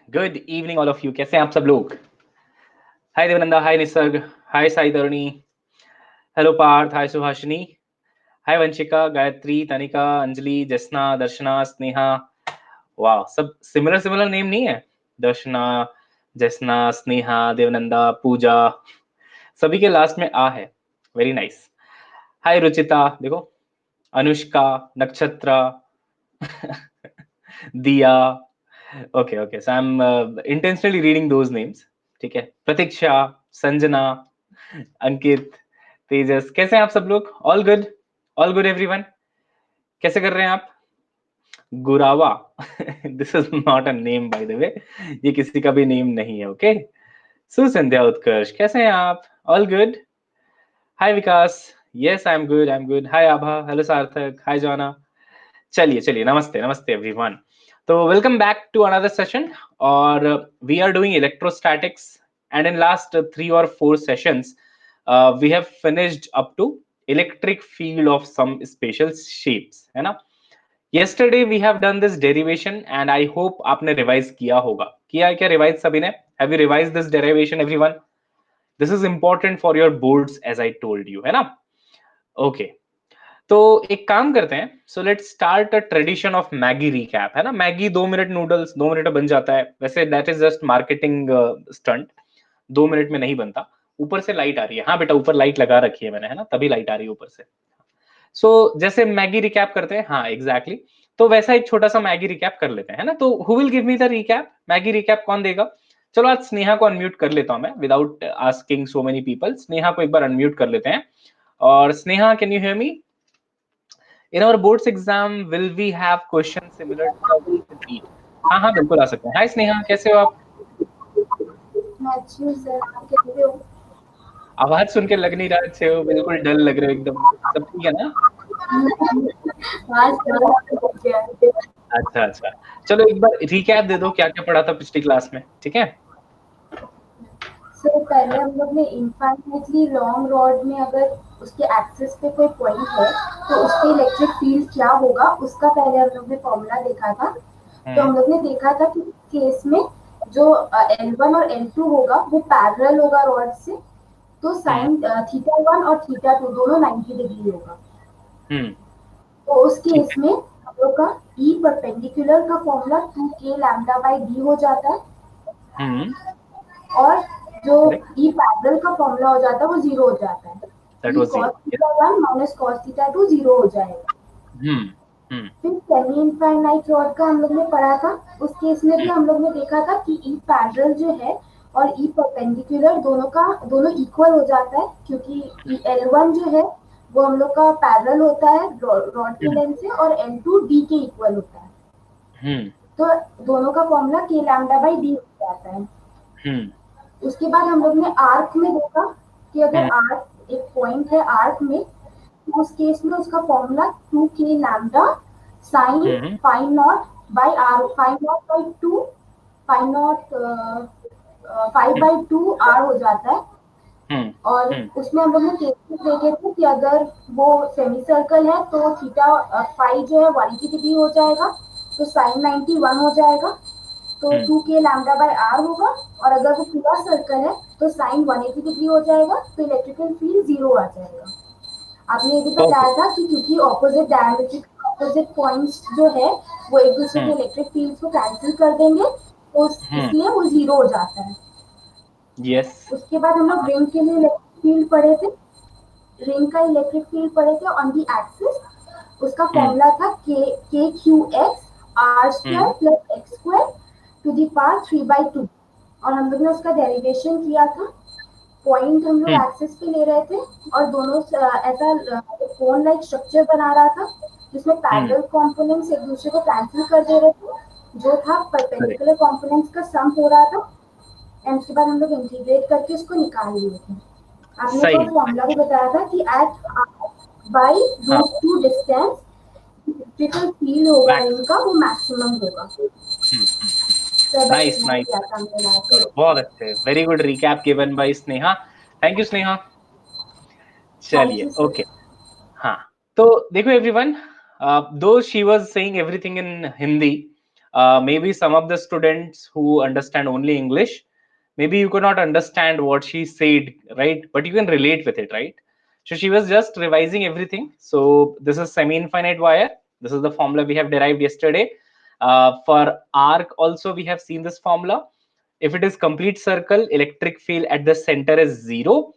Good evening all of you. कैसे हैं आप सब लोग? हाय देवनंदा, हाय निसर्ग, हाय साई तरुणी, हेलो पार्थ, हाय सुभाषिनी, हाय वंशिका, गायत्री, तनिका, अंजलि, जसना, दर्शना, स्नेहा। वाह, सब सिमिलर सिमिलर नेम नहीं है? दर्शना, जसना, स्नेहा, देवनंदा, पूजा, सभी के लास्ट में आ है। Very nice. हाय रुचिता, देखो, अनुष्का, नक्षत्रा, दिया। Okay okay, so I am intentionally reading those names. ठीक है, प्रतीक्षा, संजना, अंकित, तेजस, कैसे हैं आप सब लोग? All good? All good everyone? कैसे कर रहे हैं आप? गुरावा, this is not a name by the way, ये किसी का भी नेम नहीं है। ओके, सुसंध्या, उत्कर्ष, कैसे हैं आप? All good? Hi Vikas, yes I am good, I am good. Hi Abha, hello Sarthak, hi Jona. चलिए चलिए, नमस्ते नमस्ते एवरीवन। तो welcome back to another session, और we are doing electrostatics, and in last 3 or 4 sessions we have finished up to electric field of some special shapes, है ना? yesterday we have done this derivation and I hope आपने revise किया होगा। किया है क्या revise सभी ने? have you revised this derivation everyone? this is important for your boards as I told you, है ना? okay, तो एक काम करते हैं, so let's start a tradition of Maggi recap, है ना? मैगी 2 मिनट नूडल्स 2 मिनट में बन जाता है। वैसे that is just marketing stunt, 2 minute में नहीं बनता। ऊपर से लाइट आ रही है, हाँ बेटा, ऊपर लाइट लगा रखी है मैंने, है ना? तभी लाइट आ रही है ऊपर से। सो जैसे मैगी रिकैप करते हैं, हाँ एग्जैक्टली तो वैसा एक छोटा सा मैगी रिकैप कर लेते हैं, है ना? तो who will give me the recap? Maggi recap कौन देगा? चलो आज स्नेहा को अनम्यूट कर लेता हूं मैं, without asking so many people. Sneha को एक बार अनम्यूट कर लेते हैं। और Sneha, can you hear me? In our boards exam, will we have questions similar to how we repeat? हाँ हाँ बिल्कुल आ सकते हैं। हाय स्नेहा, कैसे हो आप? मैं अच्छी हूँ सर, आप कैसे हो? आवाज सुन के लग नहीं रहा अच्छे हो, बिल्कुल डल लग रहे हो एकदम। सब ठीक है ना? आज थोड़ा हो गया है। अच्छा अच्छा, चलो एक बार रिकैप दे दो, क्या क्या पढ़ा था पिछली क्लास में, ठीक है? सर पहले हम लोग ने इनफाइनाइटली लॉन्ग रॉड में अगर उसके एक्सिस पे कोई पॉइंट है तो उसके इलेक्ट्रिक फील्ड क्या होगा उसका पहले हम लोग ने फॉर्मूला देखा था। तो हम्म हम लोग ने देखा था कि इस केस में जो L1 और L2 होगा वो पैरेलल होगा रॉड से, तो हम्म साइन थीटा 1 और थीटा 2 दोनों 90 डिग्री होगा। हम्म, तो उस ठीक केस है। में हम लोग का ई परपेंडिकुलर का formula 2k lambda by D हो जाता है, हम्म, और जो करेक्ट, ई पैरेलल का फॉर्मूला हो जाता है वो जीरो हो जाता है। That E was cos zero. Theta 1 minus cos theta 2 zero हो जाएगा। हम्म हम्म फिर सेमी इनफाइनाइट रॉड का हम लोग ने पढ़ा था। उस केस में भी हम्म हम लोग ने देखा था कि ई पैरेलल जो है और ई परपेंडिकुलर दोनों इक्वल हो जाता है, क्योंकि L1 जो है वो हम लोग का पैरेलल होता है रॉड के हम्म लेंथ से, और L2 डी के इक्वल होता है। हम्म तो दोनों का फॉर्मूला के लैम्डा बाई डी हो जाता है। हम्म उसके बाद हम लोग ने आर्क में देखा कि अगर हम्म आर्क एक पॉइंट है आर्क में, तो उस केस में उसका formula 2k lambda sine hmm five naught by R, five naught by two, five naught 5/2 r हो जाता है। हम्म और हम्म उसमें हम लोग ने केसेस देखे थे कि अगर वो सेमी सर्कल है तो थीटा फाइव जो है 180 डिग्री हो जाएगा, तो साइन 91 हो जाएगा, तो हम्म, 2k लैम्डा बाई आर होगा। और अगर वो पूरा सर्कल है तो साइन 180 डिग्री हो जाएगा, तो इलेक्ट्रिकल फील्ड जीरो आ जाएगा। आपने ये भी बताया परफेक्ट। था कि क्योंकि ऑपोजिट डायमेट्रिक ऑपोजिट पॉइंट्स जो है वो एक दूसरे के हम्म इलेक्ट्रिक फील्ड को कैंसिल कर देंगे, तो हम्म, इसलिए वो जीरो हो जाता है। यस। उसके बाद हम लोग रिंग के लिए इलेक्ट्रिक फील्ड पढ़े थे। रिंग का इलेक्ट्रिक फील्ड पढ़े थे ऑन दी एक्सिस। उसका हम्म फॉर्मूला था K Q X R square hmm plus X square to the power 3/2। और हम लोग ने उसका डेरिवेशन किया था। पॉइंट हम लोग हम्म एक्सिस पे ले रहे थे और दोनों ऐसा कोन लाइक स्ट्रक्चर बना रहा था जिसमें हम्म, पैरेलल कंपोनेंट्स एक दूसरे को कैंसिल कर दे रहे थे, जो था करेक्ट, परपेंडिकुलर कंपोनेंट्स का सम हो रहा था। एंड उसके बाद हम लोग इंटीग्रेट करके उसको निकाल लिए थे। आपने एक सही। और फॉर्मूला भी बताया था कि एट आर बाई हाँ, root two distance electrical field होगा मैक्स। इनका वो मैक्सिमम होगा। तो बस नाइस इतना ही नाइस। किया था हमने लास्ट में। चलो बहुत अच्छे, very good recap given by Sneha. Thank you Sneha. Thank चलिए यू सर। ओके। हाँ, तो देखो एवरीवन, दो she was saying everything in Hindi, Maybe some of the students who understand only English, maybe you could not understand what she said, right? But you can relate with it, right? So she was just revising everything. So this is semi-infinite wire. This is the formula we have derived yesterday. For arc also we have seen this formula. If it is complete circle, electric field at the center is 0.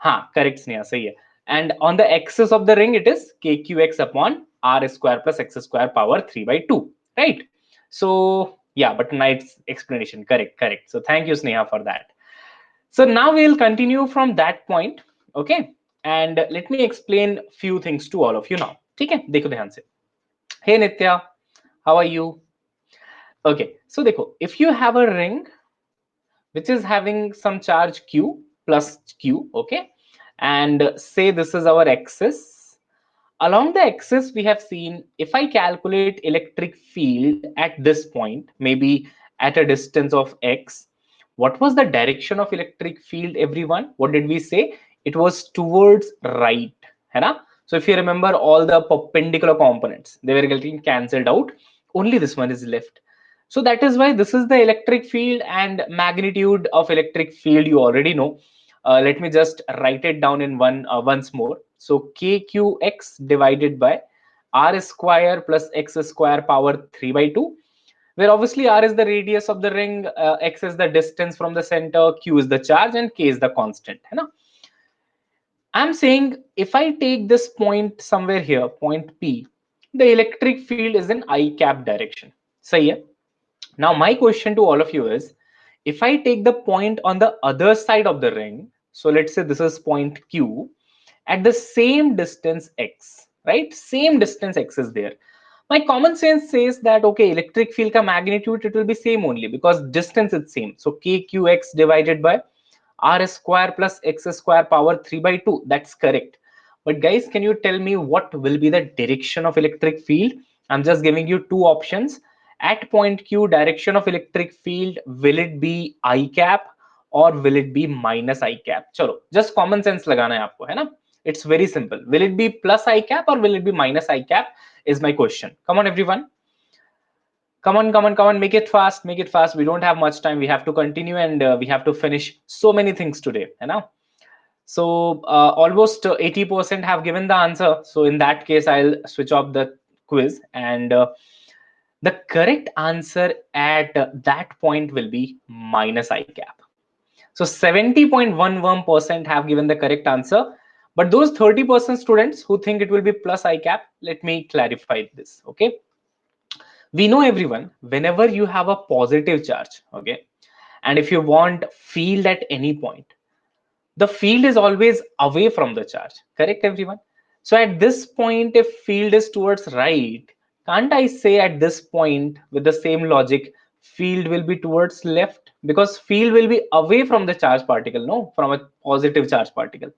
हाँ, correct Sneha, सही है. And on the axis of the ring, it is kqx upon r square plus x square power 3 by 2, right? So yeah, but nice explanation, correct, correct. So thank you Sneha for that. So now we'll continue from that point, okay? And let me explain few things to all of you now. ठीक है, देखो ध्यान से. Hey Nitya, how are you? Okay, so देखो, if you have a ring which is having some charge q plus q, okay, and say this is our axis. Along the axis we have seen, if I calculate electric field at this point, maybe at a distance of x, what was the direction of electric field, everyone? What did we say? It was towards right, है ना? So if you remember, all the perpendicular components, they were getting cancelled out, only this one is left. So that is why this is the electric field, and magnitude of electric field you already know. Let me just write it down in once more. So kqx divided by r square plus x square power 3 by 2, where obviously r is the radius of the ring, x is the distance from the center, q is the charge, and k is the constant, है ना? I'm saying if I take this point somewhere here, point P, the electric field is in I cap direction. सही है? Now my question to all of you is, if I take the point on the other side of the ring, so let's say this is point Q, at the same distance x, right? Same distance x is there. My common sense says that, okay, electric field ka magnitude, it will be same only because distance is same. So kqx divided by r square plus x square power 3 by 2, that's correct. But guys, can you tell me what will be the direction of electric field? I'm just giving you two options. At point Q, direction of electric field, will it be I cap or will it be minus I cap? चलो, just common sense लगाना है आपको, है ना? It's very simple. Will it be plus I cap or will it be minus I cap is my question. Come on, everyone. Come on, come on, come on. Make it fast. Make it fast. We don't have much time. We have to continue, and we have to finish so many things today. You know. So almost 80% have given the answer. So in that case, I'll switch off the quiz, and the correct answer at that point will be minus I cap. So 70.11% have given the correct answer. But those 30% students who think it will be plus I cap, let me clarify this, okay? We know, everyone, whenever you have a positive charge, okay, and if you want field at any point, the field is always away from the charge, correct, everyone? So at this point, if field is towards right, can't I say at this point with the same logic, field will be towards left, because field will be away from the charge particle, no, from a positive charge particle.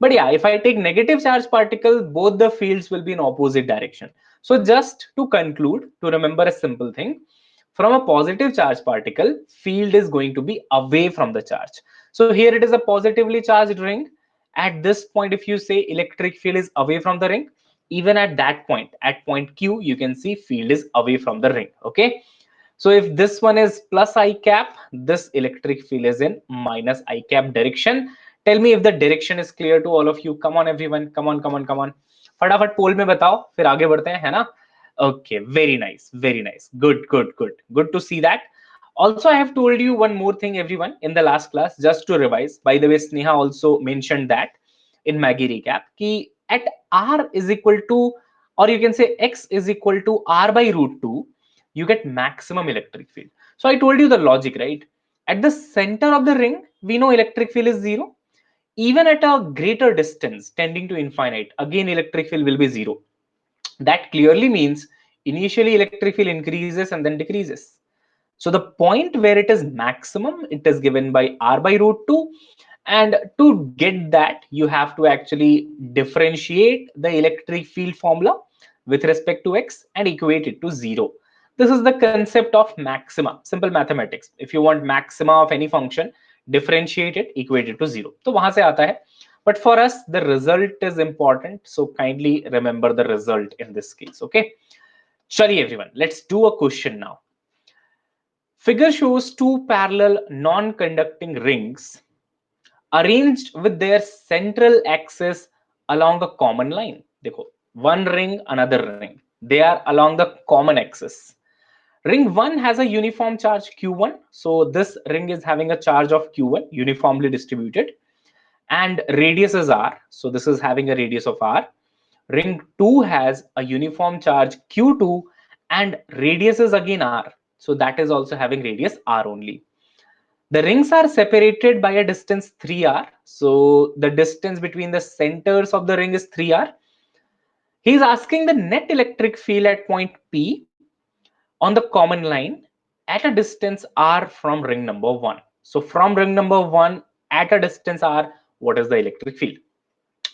But yeah, if I take negative charge particle, both the fields will be in opposite direction. So just to conclude, to remember a simple thing, from a positive charge particle, field is going to be away from the charge. So here it is a positively charged ring. At this point, if you say electric field is away from the ring, even at that point, at point Q, you can see field is away from the ring, okay? So if this one is plus I cap, this electric field is in minus I cap direction. Tell me if the direction is clear to all of you. Come on, everyone. Come on, come on, come on. फटाफट पोल में बताओ, फिर आगे बढ़ते हैं, है ना? Okay, very nice, very nice. Good, good, good. Good to see that. Also, I have told you one more thing, everyone, in the last class, just to revise. By the way, Sneha also mentioned that in Maggie recap, कि at r is equal to, or you can say x is equal to r by root 2, you get maximum electric field. So I told you the logic, right? At the center of the ring, we know electric field is 0. Even at a greater distance tending to infinite, again electric field will be 0. That clearly means initially electric field increases and then decreases. So the point where it is maximum, it is given by r by root 2. And to get that, you have to actually differentiate the electric field formula with respect to x and equate it to 0. This is the concept of maxima, simple mathematics. If you want maxima of any function, differentiate it, equate it to 0. तो वहां से आता है. But for us, the result is important. So kindly remember the result in this case, okay? चलिए everyone, let's do a question now. Figure shows two parallel non-conducting rings arranged with their central axis along a common line. देखो, one ring, another ring. They are along the common axis. Ring 1 has a uniform charge Q1. So this ring is having a charge of Q1 uniformly distributed. And radius is R. So this is having a radius of R. Ring 2 has a uniform charge Q2 and radius is again R. So that is also having radius R only. The rings are separated by a distance 3r. So the distance between the centers of the ring is 3r. He is asking the net electric field at point P on the common line at a distance r from ring number 1. So from ring number 1 at a distance r, what is the electric field?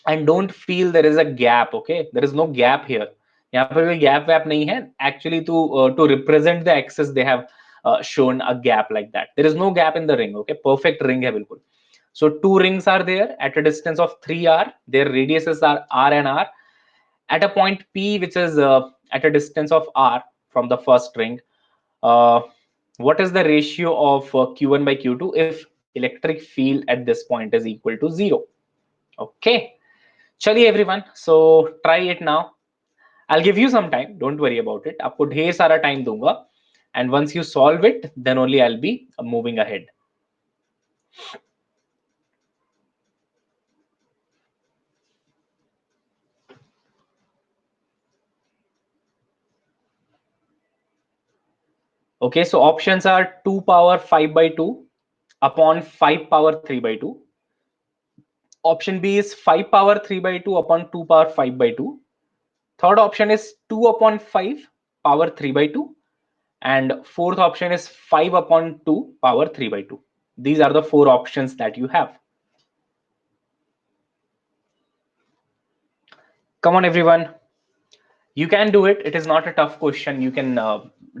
And don't feel there is a gap, okay? There is no gap here. यहाँ पर कोई gap वैप नहीं है. Actually to represent the axis they have shown a gap like that. There is no gap in the ring, okay? Perfect ring है बिल्कुल. So two rings are there at a distance of 3r. Their radiuses are r and r. At a point P, which is at a distance of r from the first ring, what is the ratio of Q1 by Q2 if electric field at this point is equal to 0? Okay. चलिए everyone, so try it now. I'll give you some time, don't worry about it. आपको ढेर सारा time दूंगा. And once you solve it, then only I'll be moving ahead. Okay, so options are 2 power 5 by 2 upon 5 power 3 by 2. Option B is 5 power 3 by 2 upon 2 power 5 by 2. Third option is 2 upon 5 power 3 by 2. And fourth option is 5 upon 2 power 3 by 2. These are the four options that you have. Come on, everyone. You can do it. It is not a tough question. You can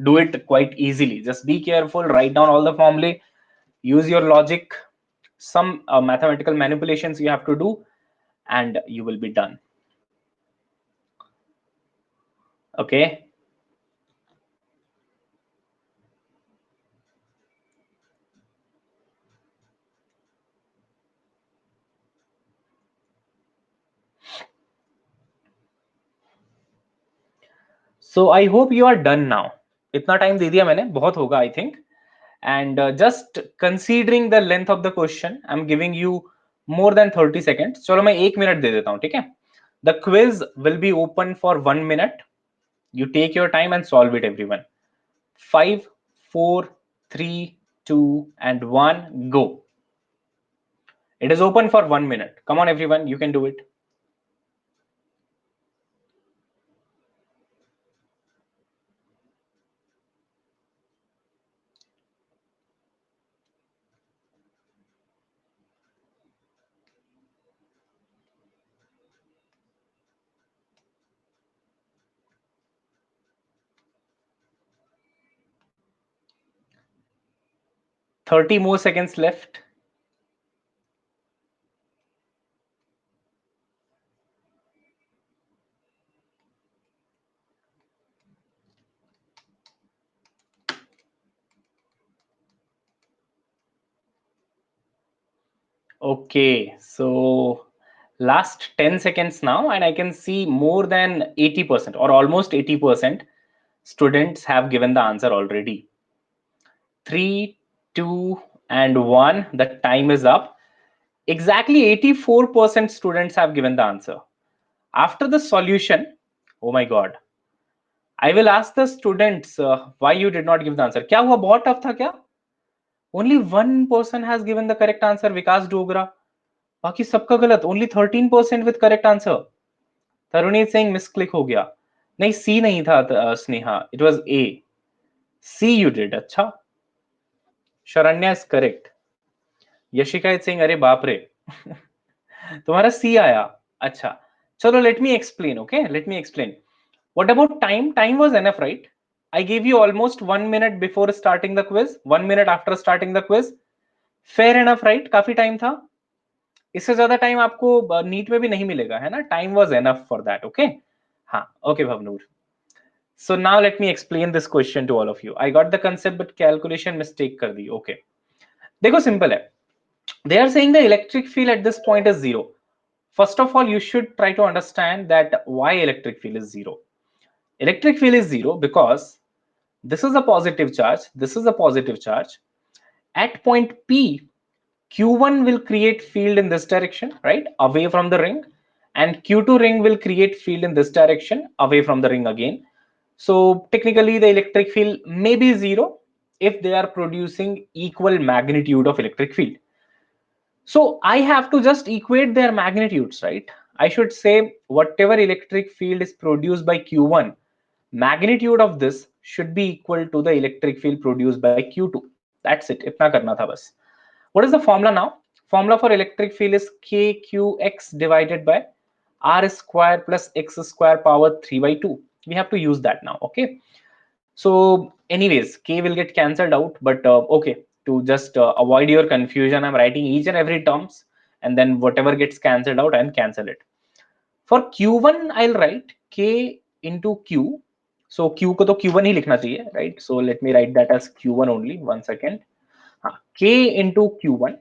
do it quite easily. Just be careful, write down all the formulae, use your logic, some mathematical manipulations you have to do, and you will be done. Okay. So I hope you are done now. इतना time दे दिया मैंने, बहुत होगा I think. And just considering the length of the question, I'm giving you more than 30 seconds. चलो मैं 1 minute दे देता हूँ, ठीक है? The quiz will be open for 1 minute. You take your time and solve it, everyone. 5, 4, 3, 2, and 1, go. It is open for 1 minute. Come on, everyone, you can do it. Thirty more seconds left. Okay, so last 10 seconds now, and I can see more than 80% or almost 80% students have given the answer already. 3, 2, and 1, the time is up. Exactly 84% students have given the answer. After the solution, oh my god, I will ask the students why you did not give the answer. क्या हुआ, बहुत tough था क्या? Only one person has given the correct answer, Vikas Dogra. बाकी सबका गलत. Only 13% with correct answer. तरुणी is saying misclick हो गया. नहीं, C नहीं था Sneha. It was A. C you did. अच्छा. Sharanya is correct. Yashika is saying अरे बाप रे. तुम्हारा C आया. अच्छा. चलो, let me explain, okay? Let me explain. What about time? Time was enough, right? I gave you almost 1 minute before starting the quiz, 1 minute after starting the quiz. Fair enough, right? काफी time था. इससे ज्यादा time आपको NEET में भी नहीं मिलेगा, है ना? Time was enough for that. Okay, हाँ, okay भवनूर. So now let me explain this question to all of you. I got the concept but calculation mistake कर दी. Okay. देखो simple है. They are saying the electric field at this point is 0. First of all, you should try to understand that why electric field is 0. Electric field is 0 because this is a positive charge, this is a positive charge. At point P, Q1 will create field in this direction, right, away from the ring, and Q2 ring will create field in this direction, away from the ring again. So technically the electric field may be 0 if they are producing equal magnitude of electric field. So I have to just equate their magnitudes, right? I should say whatever electric field is produced by Q1, magnitude of this should be equal to the electric field produced by Q2. That's it. इतना करना था बस. What is the formula now? Formula for electric field is KQX divided by R square plus X square power 3 by 2. We have to use that now, okay? So anyways, K will get cancelled out, but okay, to just avoid your confusion, I'm writing each and every terms, and then whatever gets cancelled out, I'll cancel it. For Q1, I'll write K into Q. So Q को तो Q1 ही लिखना चाहिए, right? So let me write that as Q1 only. 1 second. K into Q1.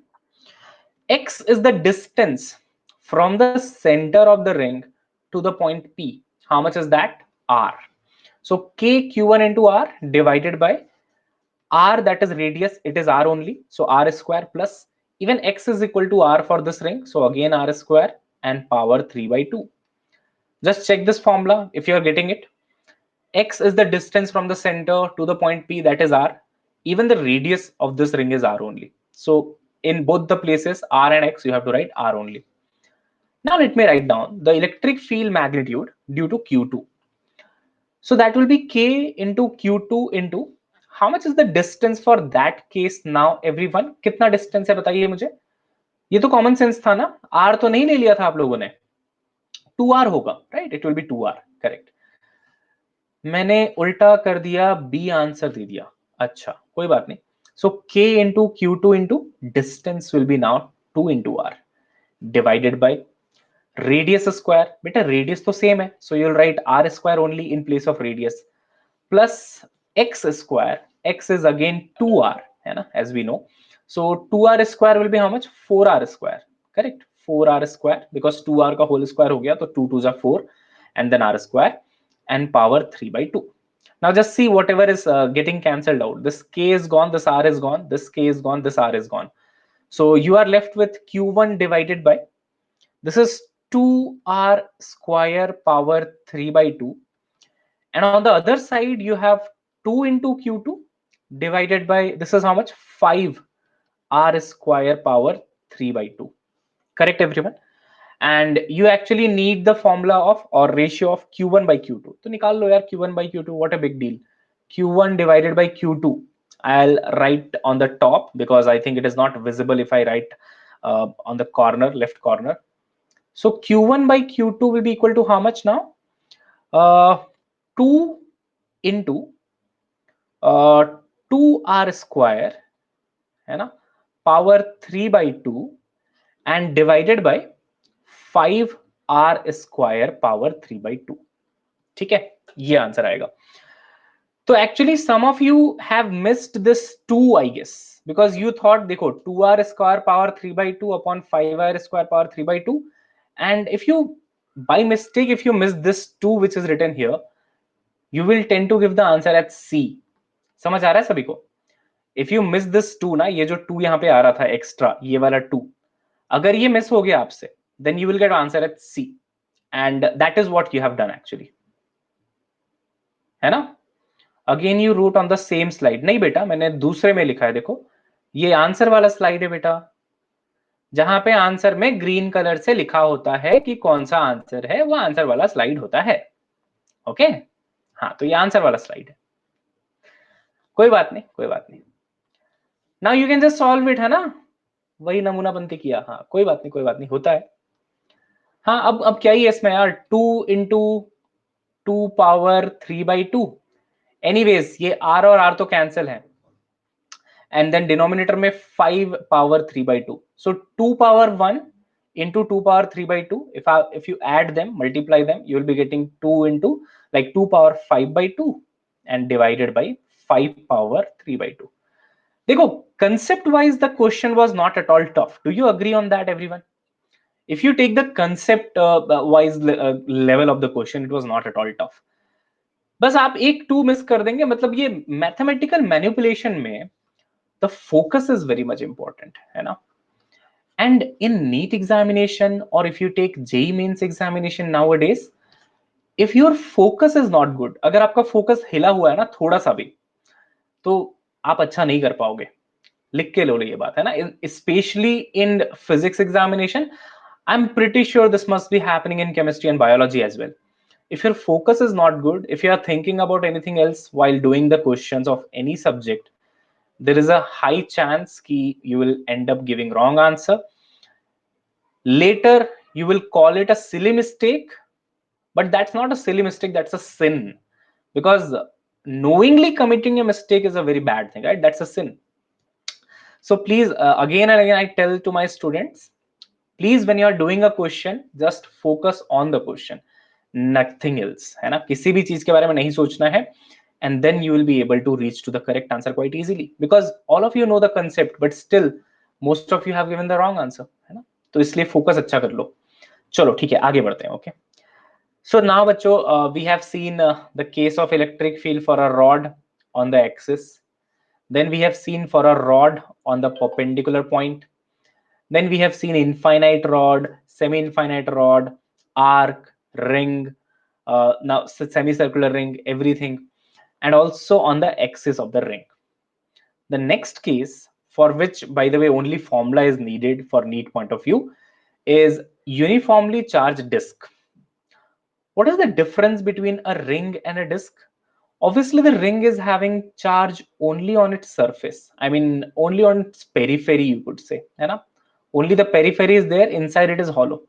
X is the distance from the center of the ring to the point P. How much is that? R. So K Q1 into R divided by R, that is radius, it is R only. So R square plus even X is equal to R for this ring. So again R square and power 3 by 2. Just check this formula if you are getting it. X is the distance from the center to the point P, that is R. Even the radius of this ring is R only. So in both the places R and X, you have to write R only. Now let me write down the electric field magnitude due to Q2. So that will be K into Q2 into how much is the distance for that case now everyone? कितना distance है बताइए मुझे. ये तो common sense था ना. R तो नहीं ले लिया था आप लोगों ने. 2R होगा, right? It will be 2R, correct. मैंने उल्टा कर दिया, B आंसर दे दिया. अच्छा, कोई बात नहीं. So K into Q2 into distance will be now 2 into R divided by radius square. बेटा radius तो same है, so you'll write R square only in place of radius plus X square. X is again 2R, है ना, as we know. So 2R square will be how much? 4R square, correct? 4R square because 2R का whole square हो गया तो 2 2s are 4 and then R square and power 3 by 2. Now just see whatever is getting cancelled out. This K is gone, this R is gone, this K is gone, this R is gone. So you are left with Q1 divided by, this is 2R square power 3 by 2. And on the other side, you have 2 into Q2 divided by, this is how much? 5R square power 3 by 2. Correct, everyone? And you actually need the formula of or ratio of Q1 by Q2. So निकाल लो यार Q1 by Q2, what a big deal. Q1 divided by Q2. I'll write on the top because I think it is not visible if I write on the corner, left corner. So Q1 by Q2 will be equal to how much now? 2 into 2R square, है ना, power 3 by 2 and divided by 5R square power 3 by 2. ठीक है, ये answer आएगा. तो actually some of you have missed this 2, I guess, because you thought देखो 2R square power 3 by 2 upon 5R square power 3 by 2, and if you by mistake if you miss this 2 which is written here, you will tend to give the answer at C. समझ आ रहा है सभी को? If you miss this 2 ना, ये जो 2 यहाँ पे आ रहा था एक्स्ट्रा, ये वाला 2, अगर ये मिस हो गया आपसे, then you will get answer at C, and that is what you have done actually, है ना? Again you wrote on the same slide. नहीं बेटा, मैंने दूसरे में लिखा है. देखो ये आंसर वाला स्लाइड है बेटा, जहां पे आंसर में ग्रीन कलर से लिखा होता है कि कौन सा आंसर है, वो आंसर वाला स्लाइड होता है. ओके, हाँ, तो ये आंसर वाला स्लाइड है. कोई बात नहीं, कोई बात नहीं. Now you can just solve it, है ना, वही नमूना बनती किया. हाँ, कोई बात नहीं, कोई बात नहीं, होता है. हाँ, अब क्या ही है इसमें यार, 2 into 2 पावर 3 by 2. एनीवेज ये R और R तो कैंसिल है, एंड देन डिनोमिनेटर में 5 power 3 by 2. So 2 power 1 into 2 power 3 by 2. If you add them, multiply them, you will be getting 2 into like 2 power 5 by 2 and divided by 5 power 3 by 2. देखो, concept wise the question was not at all tough. Do you agree on that, everyone? If you take the concept wise level of the question, it was not at all tough. बस आप एक to miss कर देंगे, मतलब ये mathematical manipulation में the focus is very much important, है ना? And in NEET examination, or if you take JEE Mains examination nowadays, if your focus is not good, अगर आपका focus हिला हुआ है ना थोड़ा सा भी, तो आप अच्छा नहीं कर पाओगे. लिख के लो ये बात, है ना? Especially in physics examination, I'm pretty sure this must be happening in chemistry and biology as well. If your focus is not good, if you are thinking about anything else while doing the questions of any subject, there is a high chance कि you will end up giving wrong answer. Later, you will call it a silly mistake, but that's not a silly mistake, that's a sin. Because knowingly committing a mistake is a very bad thing, right? That's a sin. So please, again and again, I tell to my students, please, when you are doing a question, just focus on the question, nothing else, है ना? किसी भी चीज के बारे में नहीं सोचना है, and then you will be able to reach to the correct answer quite easily, because all of you know the concept, but still most of you have given the wrong answer, है ना? तो इसलिए focus अच्छा कर लो. चलो ठीक है, आगे बढ़ते हैं. ओके, so now बच्चों, we have seen the case of electric field for a rod on the axis. Then we have seen for a rod on the perpendicular point. Then we have seen infinite rod, semi-infinite rod, arc, ring, now semicircular ring, everything, and also on the axis of the ring. The next case, for which, by the way, only formula is needed for NEET point of view, is uniformly charged disk. What is the difference between a ring and a disk? Obviously, the ring is having charge only on its surface. I mean, only on its periphery, you could say. Right? Only the periphery is there, inside it is hollow.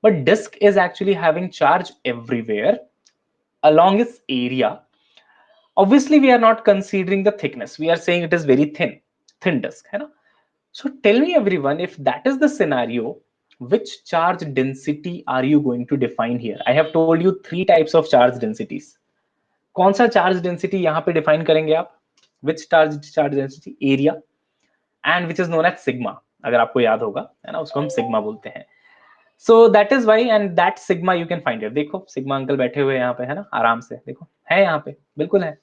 But disk is actually having charge everywhere along its area. Obviously, we are not considering the thickness. We are saying it is very thin disk. Right? So tell me, everyone, if that is the scenario, which charge density are you going to define here? I have told you 3 types of charge densities. कौन सा charge density यहाँ पे define करेंगे आप? Which charge density? Area, and which is known as sigma. अगर आपको याद होगा, है ना, उसको हम सिग्मा बोलते हैं. So that is why, and that sigma you can find it. देखो सिग्मा अंकल बैठे हुए यहाँ पे, है ना, आराम से. देखो है यहाँ पे, बिल्कुल है.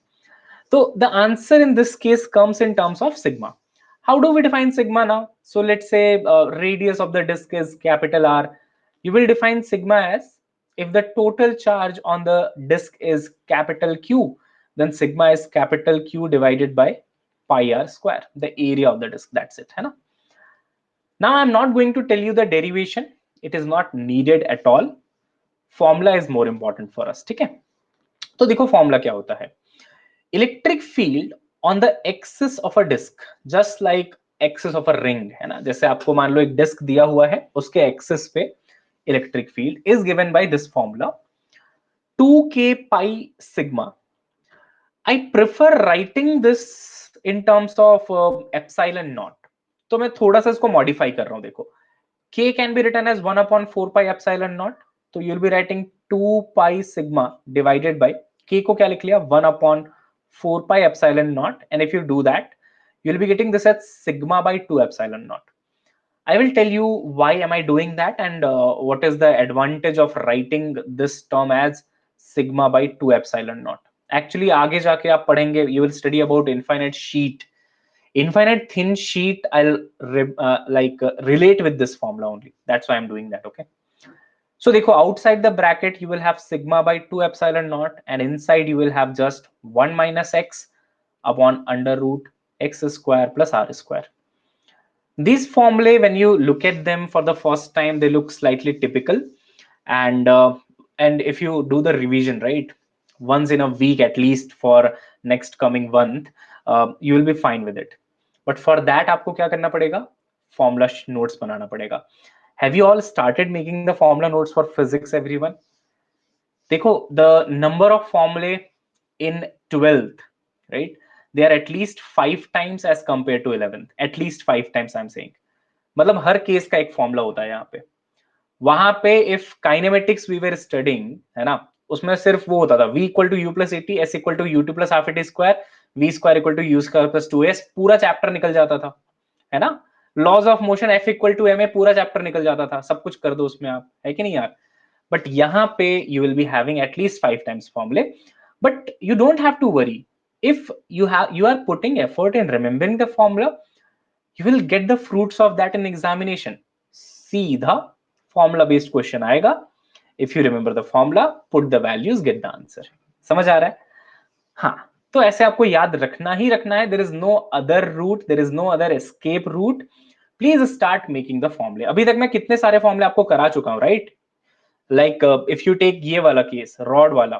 तो the answer in this case comes in terms of sigma. How do we define sigma now? So let's say radius of the disk is capital R. You will define sigma as, if the total charge on the disk is capital Q, then sigma is capital Q divided by pi r square, the area of the disk. That's it, है ना? Now I'm not going to tell you the derivation. It is not needed at all. Formula is more important for us. ठीक है? तो देखो formula क्या होता है. Electric field on the axis of a disk, just like axis of a ring, है ना? जैसे आपको मान लो एक डिस्क दिया हुआ है, उसके एक्सिस पे electric field is given by this formula 2k pi sigma. I prefer writing this in terms of epsilon naught. तो मैं थोड़ा सा इसको मॉडिफाई कर रहा हूं. देखो, k can be written as 1 upon 4 pi epsilon naught. तो you'll be writing 2 pi sigma divided by k को क्या लिख लिया, 1 upon 4 pi epsilon naught, and if you do that, you'll be getting this as sigma by 2 epsilon naught. I will tell you why am I doing that, and what is the advantage of writing this term as sigma by 2 epsilon naught. Actually, आगे जाके आप पढ़ेंगे, you will study about infinite sheet, infinite thin sheet. I'll relate with this formula only. That's why I'm doing that. Okay. So देखो, outside the bracket you will have sigma by 2 epsilon naught, and inside you will have just 1 minus x upon under root x square plus r square. These formulae, when you look at them for the first time, they look slightly typical, and if you do the revision, right, once in a week at least for next coming month, you will be fine with it. But for that आपको क्या करना पड़ेगा? Formula notes बनाना पड़ेगा. Have you all started making the formula notes for physics, everyone? देखो, the number of formulae in 12th, right, they are at least 5 times as compared to 11th. At least 5 times I'm saying. मतलब हर case का एक formula होता है यहाँ पे. वहां पे if kinematics we were studying, है ना, उसमें सिर्फ वो होता था v equal to U plus AT, S equal to U two plus half AT square, V square equal to U square plus two S, पूरा चैप्टर निकल जाता था, है ना। Laws of motion F equal to M A, पूरा chapter निकल जाता था, सब कुछ कर दो उसमें आप, है कि नहीं यार। बट यहाँ पे you will be having at least 5 times फॉर्मूले, but you don't have to worry if you are putting effort in remembering the formula, you will get the fruits of that in examination. सीधा formula based question आएगा, if you remember the formula, put the values, get the answer. समझ आ रहा है? हाँ, तो ऐसे आपको याद रखना ही रखना है. there is no other route, there is no other escape route. Please start making the formula. अभी तक मैं कितने सारे फॉर्मूले आपको करा चुका हूं, right? Like if you take ये वाला केस, रॉड वाला,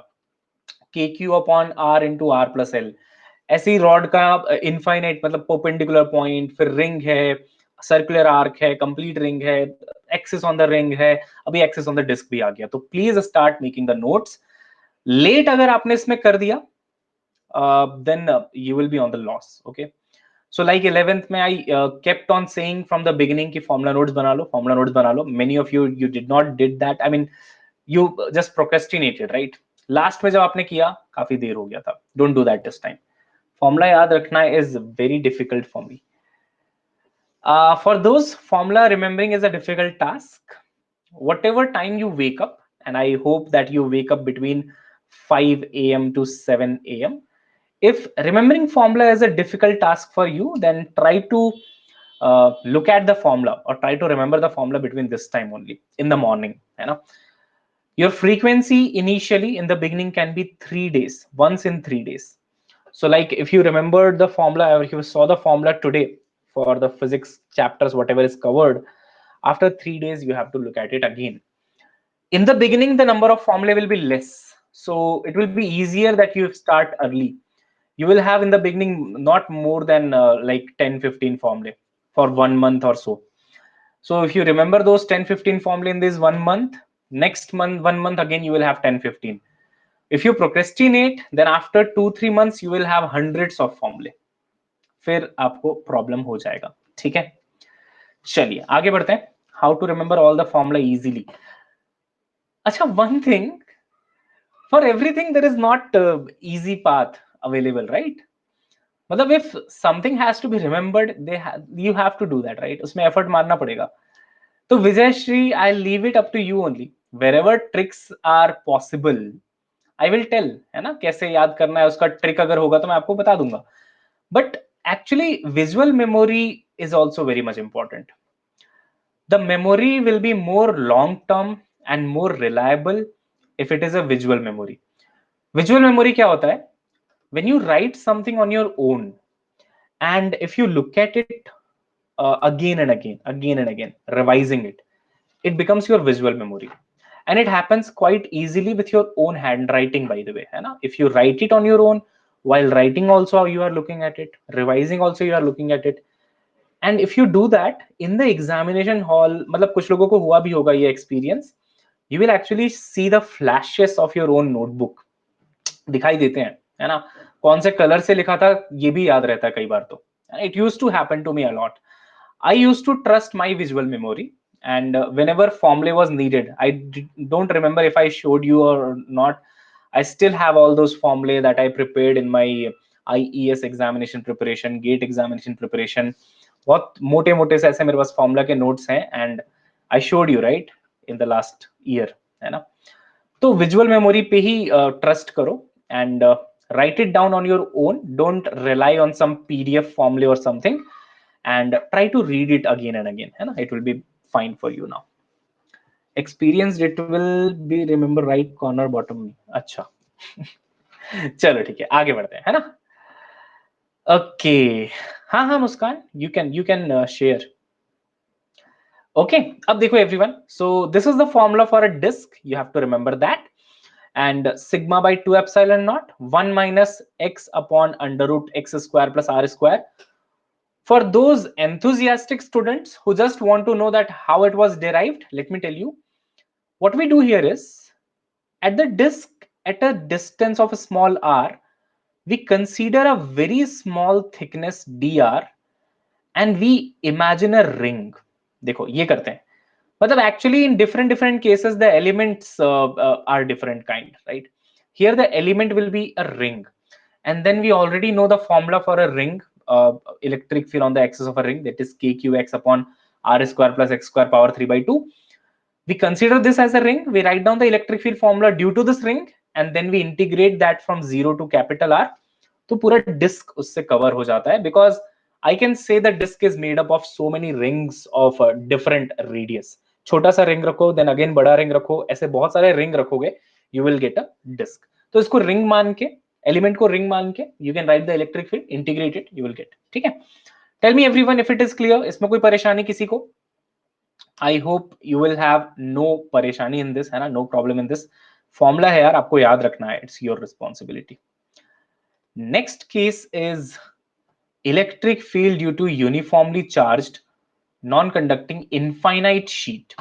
K Q upon R into R plus L, ऐसी रॉड का इनफाइनाइट मतलब परपेंडिकुलर पॉइंट, फिर रिंग है, सर्कुलर आर्क है, कंप्लीट रिंग है, एक्सिस ऑन द रिंग है, अभी एक्सिस ऑन द डिस्क भी आ गया. तो please start making the notes. Let अगर आपने इसमें कर दिया, then you will be on the loss. Okay, so like 11th में I kept on saying from the beginning कि फॉर्मुला नोट्स बना लो, फॉर्मुला नोट्स बना लो. Many of you did not did that, I mean you just procrastinated, right? Last में जब आपने किया काफी देर हो गया था. Don't do that this time. Formula याद रखना is very difficult for me. For those, formula remembering is a difficult task. Whatever time you wake up, and I hope that you wake up between 5 a.m. to 7 a.m. If remembering formula is a difficult task for you, then try to look at the formula or try to remember the formula between this time only in the morning. You know, your frequency initially in the beginning can be 3 days, once in 3 days. So like if you remembered the formula or if you saw the formula today for the physics chapters, whatever is covered, after 3 days you have to look at it again. In the beginning the number of formulae will be less, so it will be easier that you start early. You will have in the beginning not more than like 10-15 formulae for 1 month or so. So if you remember those 10-15 formulae in this 1 month, next month 1 month again you will have 10-15. If you procrastinate, then after 2-3 months you will have hundreds of formulae. फिर आपको problem हो जाएगा. ठीक है, चलिए आगे बढ़ते हैं. How to remember all the formula easily. अच्छा, one thing, for everything there is not easy path available, right? मतलब if something has to be remembered, you have to do that, right? उसमें एफर्ट मारना पड़ेगा. तो Vijay Shri, I leave it up to you only. Wherever tricks are possible I will tell, है ना, कैसे याद करना है उसका ट्रिक अगर होगा तो मैं आपको बता दूंगा. But actually visual memory is also very much important. The memory will be more long term and more reliable if it is a visual memory. Visual memory क्या होता है? when you write something on your own and if you look at it again and again, revising it, it becomes your visual memory. And it happens quite easily with your own handwriting, by the way, है ना? If you write it on your own, while writing also you are looking at it, revising also you are looking at it. And if you do that in the examination hall, मतलब कुछ लोगों को हुआ भी होगा ये experience, you will actually see the flashes of your own notebook. दिखाई देते हैं, है ना? कौन से कलर से लिखा था ये भी याद रहता है कई बार. तो it used to happen to me a lot. I used to trust my visual memory, and whenever formula was needed, I don't remember if I showed you or not. I still have all those formulae that I prepared in my IES examination preparation, GATE examination preparation. बहुत मोटे मोटे से ऐसे मेरे पास formula के notes हैं, and I showed you right in the last year, है ना? तो विजुअल मेमोरी पे ही ट्रस्ट करो and write it down on your own. Don't rely on some PDF formula or something, and try to read it again and again, है ना? It will be fine for you now. Experienced it will be remember right corner bottom में. अच्छा चलो ठीक है, आगे बढ़ते हैं, है ना? ओके, हाँ हाँ मुस्कान, you can share. Okay, अब देखो everyone, so this is the formula for a disk. You have to remember that. And sigma by 2 epsilon naught 1 minus x upon under root x square plus r square. For those enthusiastic students who just want to know that how it was derived, let me tell you. What we do here is, at the disk at a distance of a small r, we consider a very small thickness dr and we imagine a ring. देखो ये करते हैं. मतलब actually in different cases the elements are different kind, right? Here the element will be a ring, and then we already know the formula for a ring, electric field on the axis of a ring, that is kqx upon r square plus x square power 3 by 2. We consider this as a ring, we write down the electric field formula due to this ring, and then we integrate that from 0 to capital R. तो पूरा disk उससे cover हो जाता है, because I can say the disk is made up of so many rings of different radius. छोटा सा ring रखो, then again बड़ा ring रखो, ऐसे बहुत सारे ring रखोगे, you will get a disk. तो इसको ring मान के, element को ring मान के, you can write the electric field, integrate it, you will get. ठीक है? Tell me everyone if it is clear. इसमें कोई परेशानी किसी को? I hope you will have no परेशानी in this, है ना? No problem in this. Formula है यार, आपको याद रखना है. It's your responsibility. Next case is electric field due to uniformly charged non-conducting infinite sheet.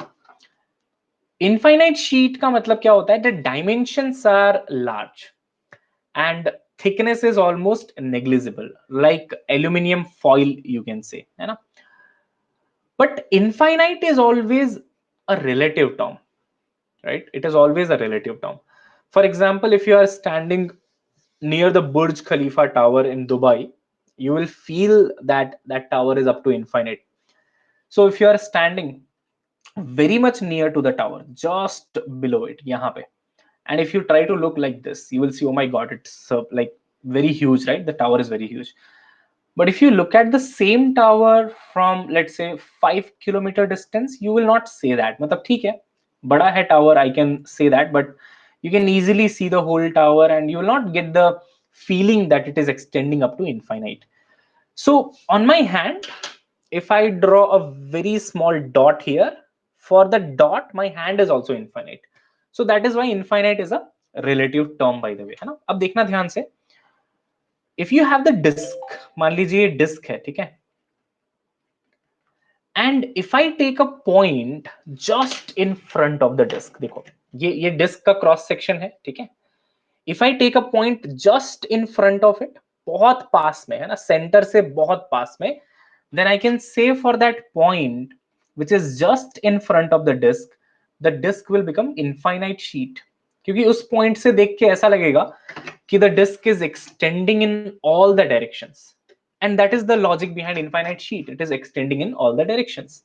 Infinite sheet का मतलब क्या होता है? The dimensions are large and thickness is almost negligible, like aluminum foil, you can say, है ना? But infinite is always a relative term, right? It is always a relative term. For example, if you are standing near the Burj Khalifa tower in Dubai, you will feel that that tower is up to infinite. So if you are standing very much near to the tower, just below it, yahan pe, and if you try to look like this, you will see, oh my god, it's like very huge, right? The tower is very huge. But if you look at the same tower from, let's say, 5 kilometer distance, you will not say that. मतलब ठीक है, बड़ा है tower, I can say that, but you can easily see the whole tower and you will not get the feeling that it is extending up to infinite. So on my hand, if I draw a very small dot here, for the dot, my hand is also infinite. So that is why infinite is a relative term, by the way, है ना? अब देखना ध्यान से, if you have the disk, मान लीजिए disk है, ठीक है? And if I take a point just in front of the disk, देखो ये disk का cross section है, ठीक है? If I take a point just in front of it, बहुत पास में है ना, center से बहुत पास में, then I can say for that point which is just in front of the disk will become infinite sheet. क्योंकि उस point से देख के ऐसा लगेगा कि the disk is extending in all the directions. And that is the logic behind infinite sheet. It is extending in all the directions.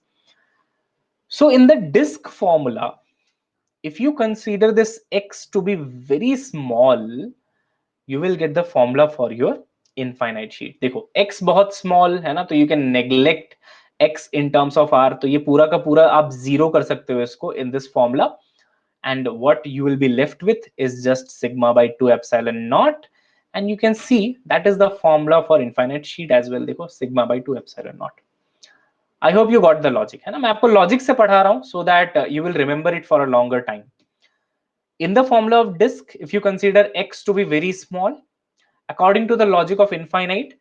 So in the disk formula, if you consider this x to be very small, you will get the formula for your infinite sheet. देखो x बहुत small है ना, तो you can neglect x in terms of r, तो ये पूरा का पूरा आप zero कर सकते हो इसको in this formula, and what you will be left with is just sigma by 2 epsilon naught, and you can see that is the formula for infinite sheet as well. देखो sigma by 2 epsilon naught. I hope you got the logic, है ना? मैं आपको logic से पढ़ा रहा हूँ so that you will remember it for a longer time. In the formula of disk, if you consider x to be very small, according to the logic of infinite,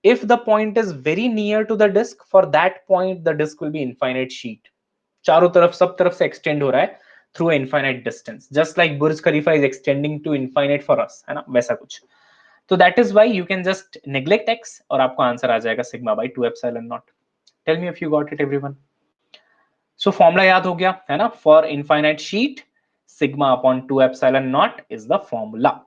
if the point is very near to the disk, for that point the disk will be infinite sheet. चारों तरफ सब तरफ से extend हो रहा है through an infinite distance, just like Burj Khalifa is extending to infinite for us, है ना? वैसा कुछ. So that is why you can just neglect x और आपको आंसर आ जाएगा sigma by 2 epsilon naught. Tell me if you got it, everyone. So formula याद हो गया है ना? For infinite sheet, sigma upon 2 epsilon naught is the formula.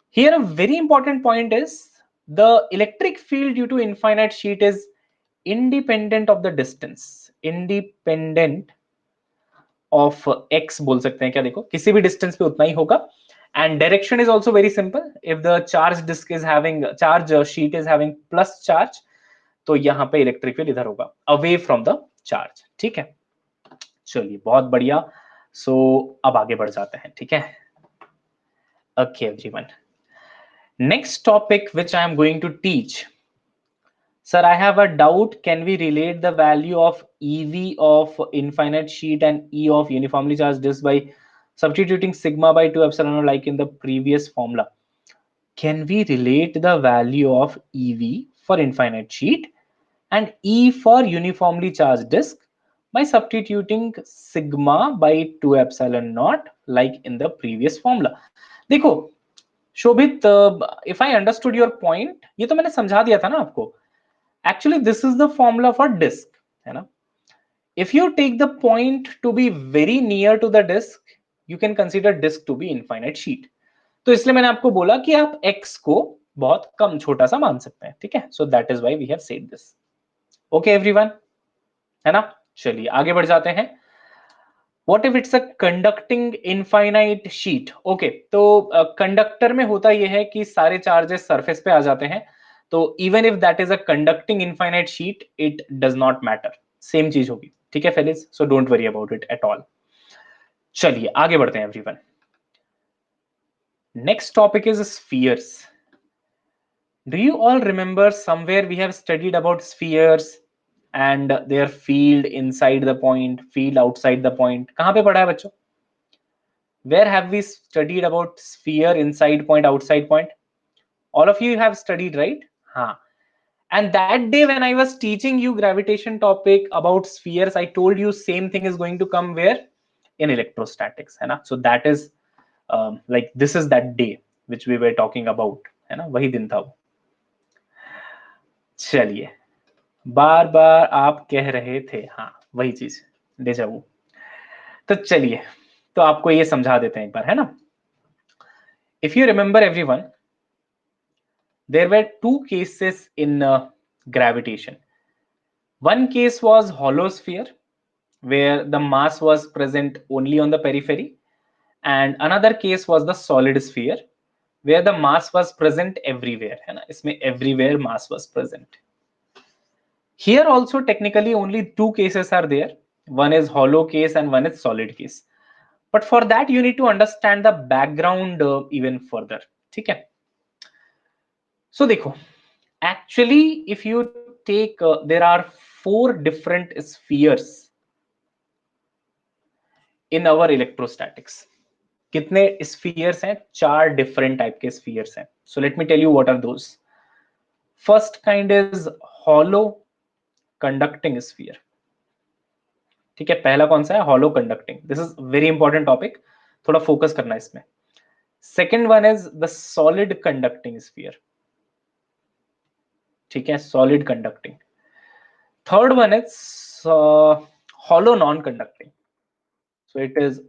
Here a very important point is the electric field due to infinite sheet is independent of the distance, independent of x बोल सकते हैं क्या? देखो किसी भी distance पे उतना ही होगा, and direction is also very simple. If the charge disk is having charge sheet is having plus charge, तो यहाँ पे इलेक्ट्रिक फील्ड इधर होगा, अवे फ्रॉम द चार्ज. ठीक है, चलिए बहुत बढ़िया. सो अब आगे बढ़ जाते हैं, ठीक है? Okay everyone, next topic which I am going to teach. Sir, I have a doubt. Can we relate the value of EV of infinite sheet and E of uniformly charged disk by substituting sigma by 2 epsilon like in the previous formula? Can we relate the value of EV for infinite sheet and E for uniformly charged disk by substituting sigma by 2 epsilon naught like in the previous formula? देखो शोभित, if I understood your point, ये तो मैंने समझा दिया था ना आपको. Actually this is the formula for disk, है ना? If you take the point to be very near to the disk, you can consider disk to be infinite sheet. तो इसलिए मैंने आपको बोला कि आप x को बहुत कम छोटा सा मान सकते हैं, ठीक है. So that is why we have said this. Okay everyone, है ना. चलिए आगे बढ़ जाते हैं. What if it's a conducting infinite sheet? Okay, तो कंडक्टर में होता यह है कि सारे चार्जेस सरफेस पे आ जाते हैं. तो even if that is a conducting infinite sheet, it does not matter, same चीज होगी, ठीक है fellas. So don't worry about it at all. चलिए आगे बढ़ते हैं everyone. Next topic is spheres. Do you all remember somewhere we have studied about spheres and their field inside the point, field outside the point? कहाँ पे पढ़ा है बच्चों? Where have we studied about sphere, inside point, outside point? All of you have studied, right? Haan. And that day when I was teaching you gravitation topic about spheres, I told you same thing is going to come where? In electrostatics, है ना? So that is like this is that day which we were talking about, है ना? वही दिन था वो. चलिए, बार बार आप कह रहे थे, हाँ वही चीज, डेजा वू. तो चलिए, तो आपको ये समझा देते हैं एक बार, है ना. If you remember everyone, there were two cases in gravitation. One case was hollow sphere, where the mass was present only on the periphery, and another case was the solid sphere, where the mass was present everywhere, है ना. इसमें everywhere mass was present. Here also technically only two cases are there. One is hollow case and one is solid case. But for that you need to understand the background even further, ठीक है. So देखो, actually if you take there are four different spheres in our electrostatics. कितने spheres हैं? चार different type के spheres हैं. So let me tell you what are those. First kind is hollow conducting sphere. ठीक है, पहला कौन सा है? hollow conducting. This is very important topic, थोड़ा focus करना है इसमें. Second one is the solid conducting sphere. ठीक है, solid conducting. Third one is hollow non-conducting. So it is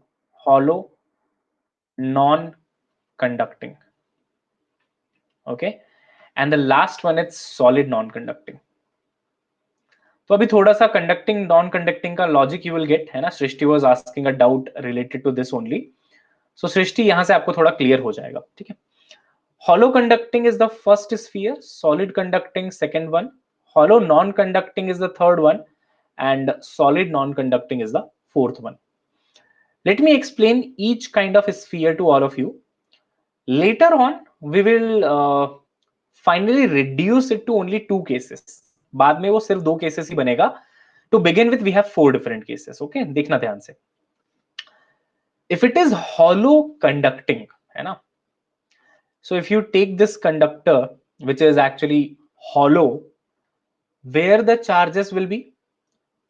hollow non-conducting. Okay, and the last one is solid non-conducting. तो अभी थोड़ा सा कंडक्टिंग नॉन कंडक्टिंग का लॉजिक यू विल गेट, है ना. Srishti was asking a doubt related to this only. So Srishti यहां से आपको थोड़ा क्लियर हो जाएगा, ठीक है. hollow conducting is the first sphere, solid conducting second one, hollow non conducting is the third one, and solid non conducting is the fourth one. Let me explain each kind of sphere to all of you. Later on we will finally reduce it to only two cases. बाद में वो सिर्फ दो cases ही बनेगा. To begin with we have four different cases. Okay, देखना ध्यान से. If it is hollow conducting, है ना. So if you take this conductor which is actually hollow, where the charges will be?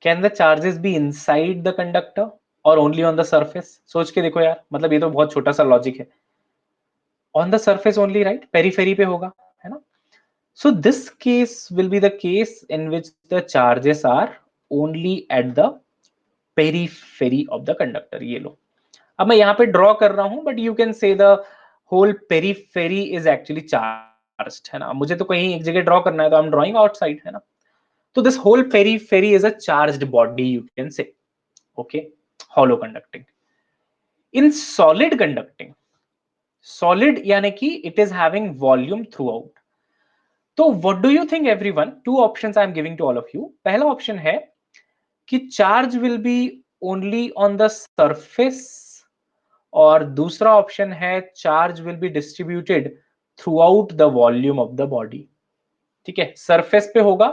Can the charges be inside the conductor or only on the surface? सोच के देखो यार, मतलब ये तो बहुत छोटा सा लॉजिक है. On the surface only, right? Periphery पे होगा, है ना. So this case will be the case in which the charges are only at the periphery of the conductor. ये लो, अब मैं यहाँ पे ड्रॉ कर रहा हूँ, but you can say the whole periphery is actually charged, है ना. मुझे तो कहीं एक जगह ड्रॉ करना है, तो I'm drawing outside, है ना. So this whole periphery is a charged body, you can say. Okay, hollow conducting. In solid conducting, solid यानी कि it is having volume throughout. तो what do you think everyone? Two options I am giving to all of you. पहला option है कि charge will be only on the surface, और दूसरा option है charge will be distributed throughout the volume of the body. ठीक है, surface पे होगा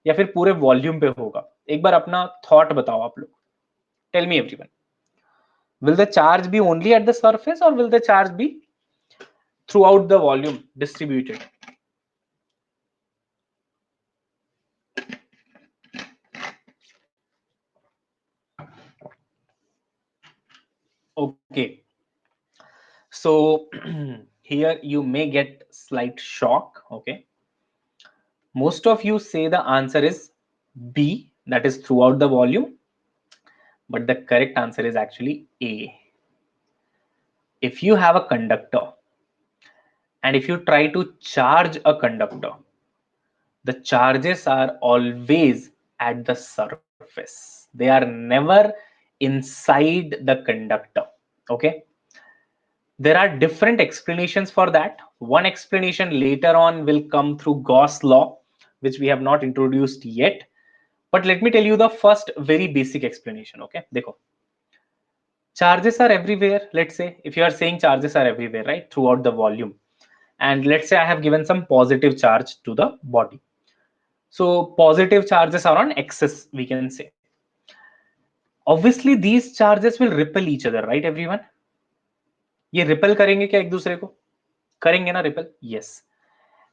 या फिर पूरे वॉल्यूम पे होगा. एक बार अपना थॉट बताओ आप लोग. Tell me everyone, will the charge be only at the surface or will the charge be throughout the volume distributed? Okay, so here you may get slight shock. Okay, most of you say the answer is B, that is throughout the volume. but the correct answer is actually A. If you have a conductor and if you try to charge a conductor, the charges are always at the surface. They are never inside the conductor. Okay. There are different explanations for that. One explanation later on will come through Gauss law, which we have not introduced yet. But let me tell you the first very basic explanation. Okay. Dekho. Charges are everywhere. Let's say if you are saying charges are everywhere, right, throughout the volume. And let's say I have given some positive charge to the body. So positive charges are on excess, we can say. Obviously, these charges will repel each other, right, everyone? ये repel करेंगे क्या एक दूसरे को? करेंगे ना repel? Yes.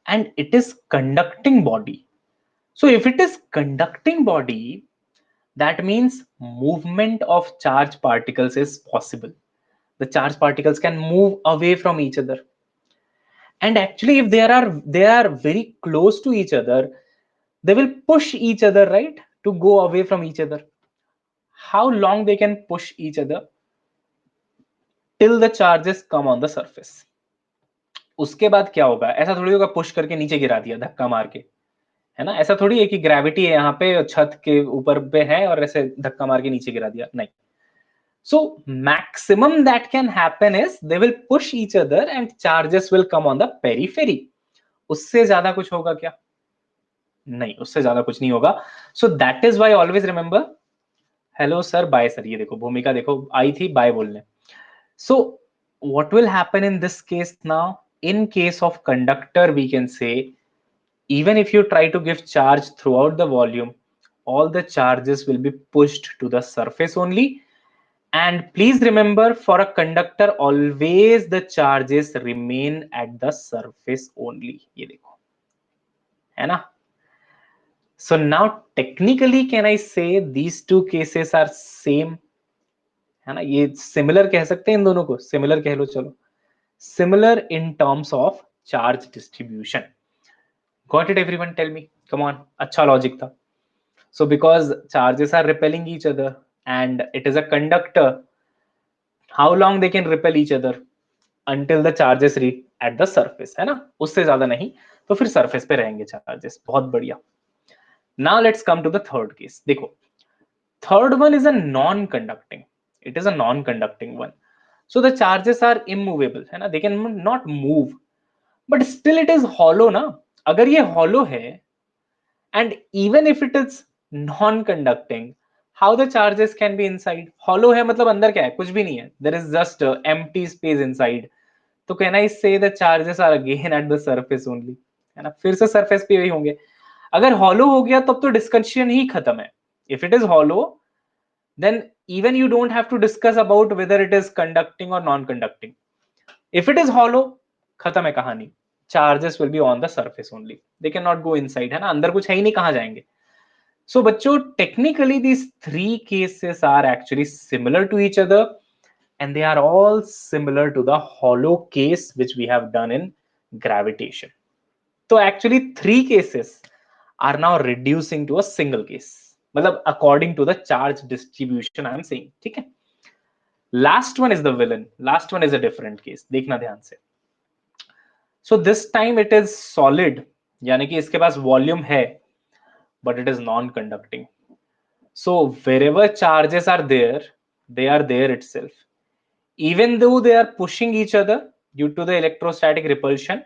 And it is conducting body. So if it is conducting body, that means movement of charge particles is possible. The charge particles can move away from each other. And actually, if they are very close to each other, they will push each other, right, to go away from each other. How long they can push each other? Till the charges come on the surface. उसके बाद क्या होगा? ऐसा थोड़ी होगा push करके नीचे गिरा दिया धक्का मार के, है ना? ऐसा थोड़ी है कि ग्रेविटी है यहाँ पे छत के ऊपर पे है और ऐसे धक्का मार के नीचे गिरा दिया, नहीं. So maximum that can happen is they will push each other and charges will come on the periphery. उससे ज्यादा कुछ होगा क्या? नहीं, उससे ज्यादा कुछ नहीं होगा. So that is why always remember, hello sir, bye sir. ये देखो भूमिका देखो आई थी बाय बोलने. So what will happen in this case now? In case of conductor, we can say even if you try to give charge throughout the volume, all the charges will be pushed to the surface only. And please remember, for a conductor, always the charges remain at the surface only. ये देखो, है ना? So now technically can I say these two cases are same? है ना? ये similar कह सकते हैं इन दोनों को, similar कह लो चलो. Similar in terms of charge distribution. Got it everyone? Tell me. Come on. अच्छा logic था. So because charges are repelling each other and it is a conductor, how long they can repel each other? Until the charges reach at the surface, है ना? उससे ज्यादा नहीं, तो फिर surface पे रहेंगे charges. बहुत बढ़िया. Now let's come to the third case. देखो, third one is a non-conducting. It is a non-conducting one. So the charges are immovable, है ना? They can not move, but still it is hollow ना? अगर ये hollow है, and even if it is non-conducting, how the charges can be inside? Hollow है मतलब अंदर क्या है? कुछ भी नहीं है. There is just empty space inside. तो can I say the charges are again at the surface only? है ना? फिर से surface पे ही होंगे. अगर hollow हो गया तब तो discussion ही खत्म है. If it is hollow, then even you don't have to discuss about whether it is conducting or non-conducting. If it is hollow, खत्म है कहानी. Charges will be on the surface only. They cannot go inside, है ना? अंदर कुछ है ही नहीं, कहाँ जाएंगे? So बच्चों, technically these three cases are actually similar to each other, and they are all similar to the hollow case which we have done in gravitation. So actually three cases are now reducing to a single case. मतलब according to the charge distribution I am saying. ठीक है? Last one is the villain. Last one is a different case. देखना ध्यान से. So this time it is solid, यानी कि इसके पास volume है, but it is non-conducting. So wherever charges are there, they are there itself. Even though they are pushing each other due to the electrostatic repulsion,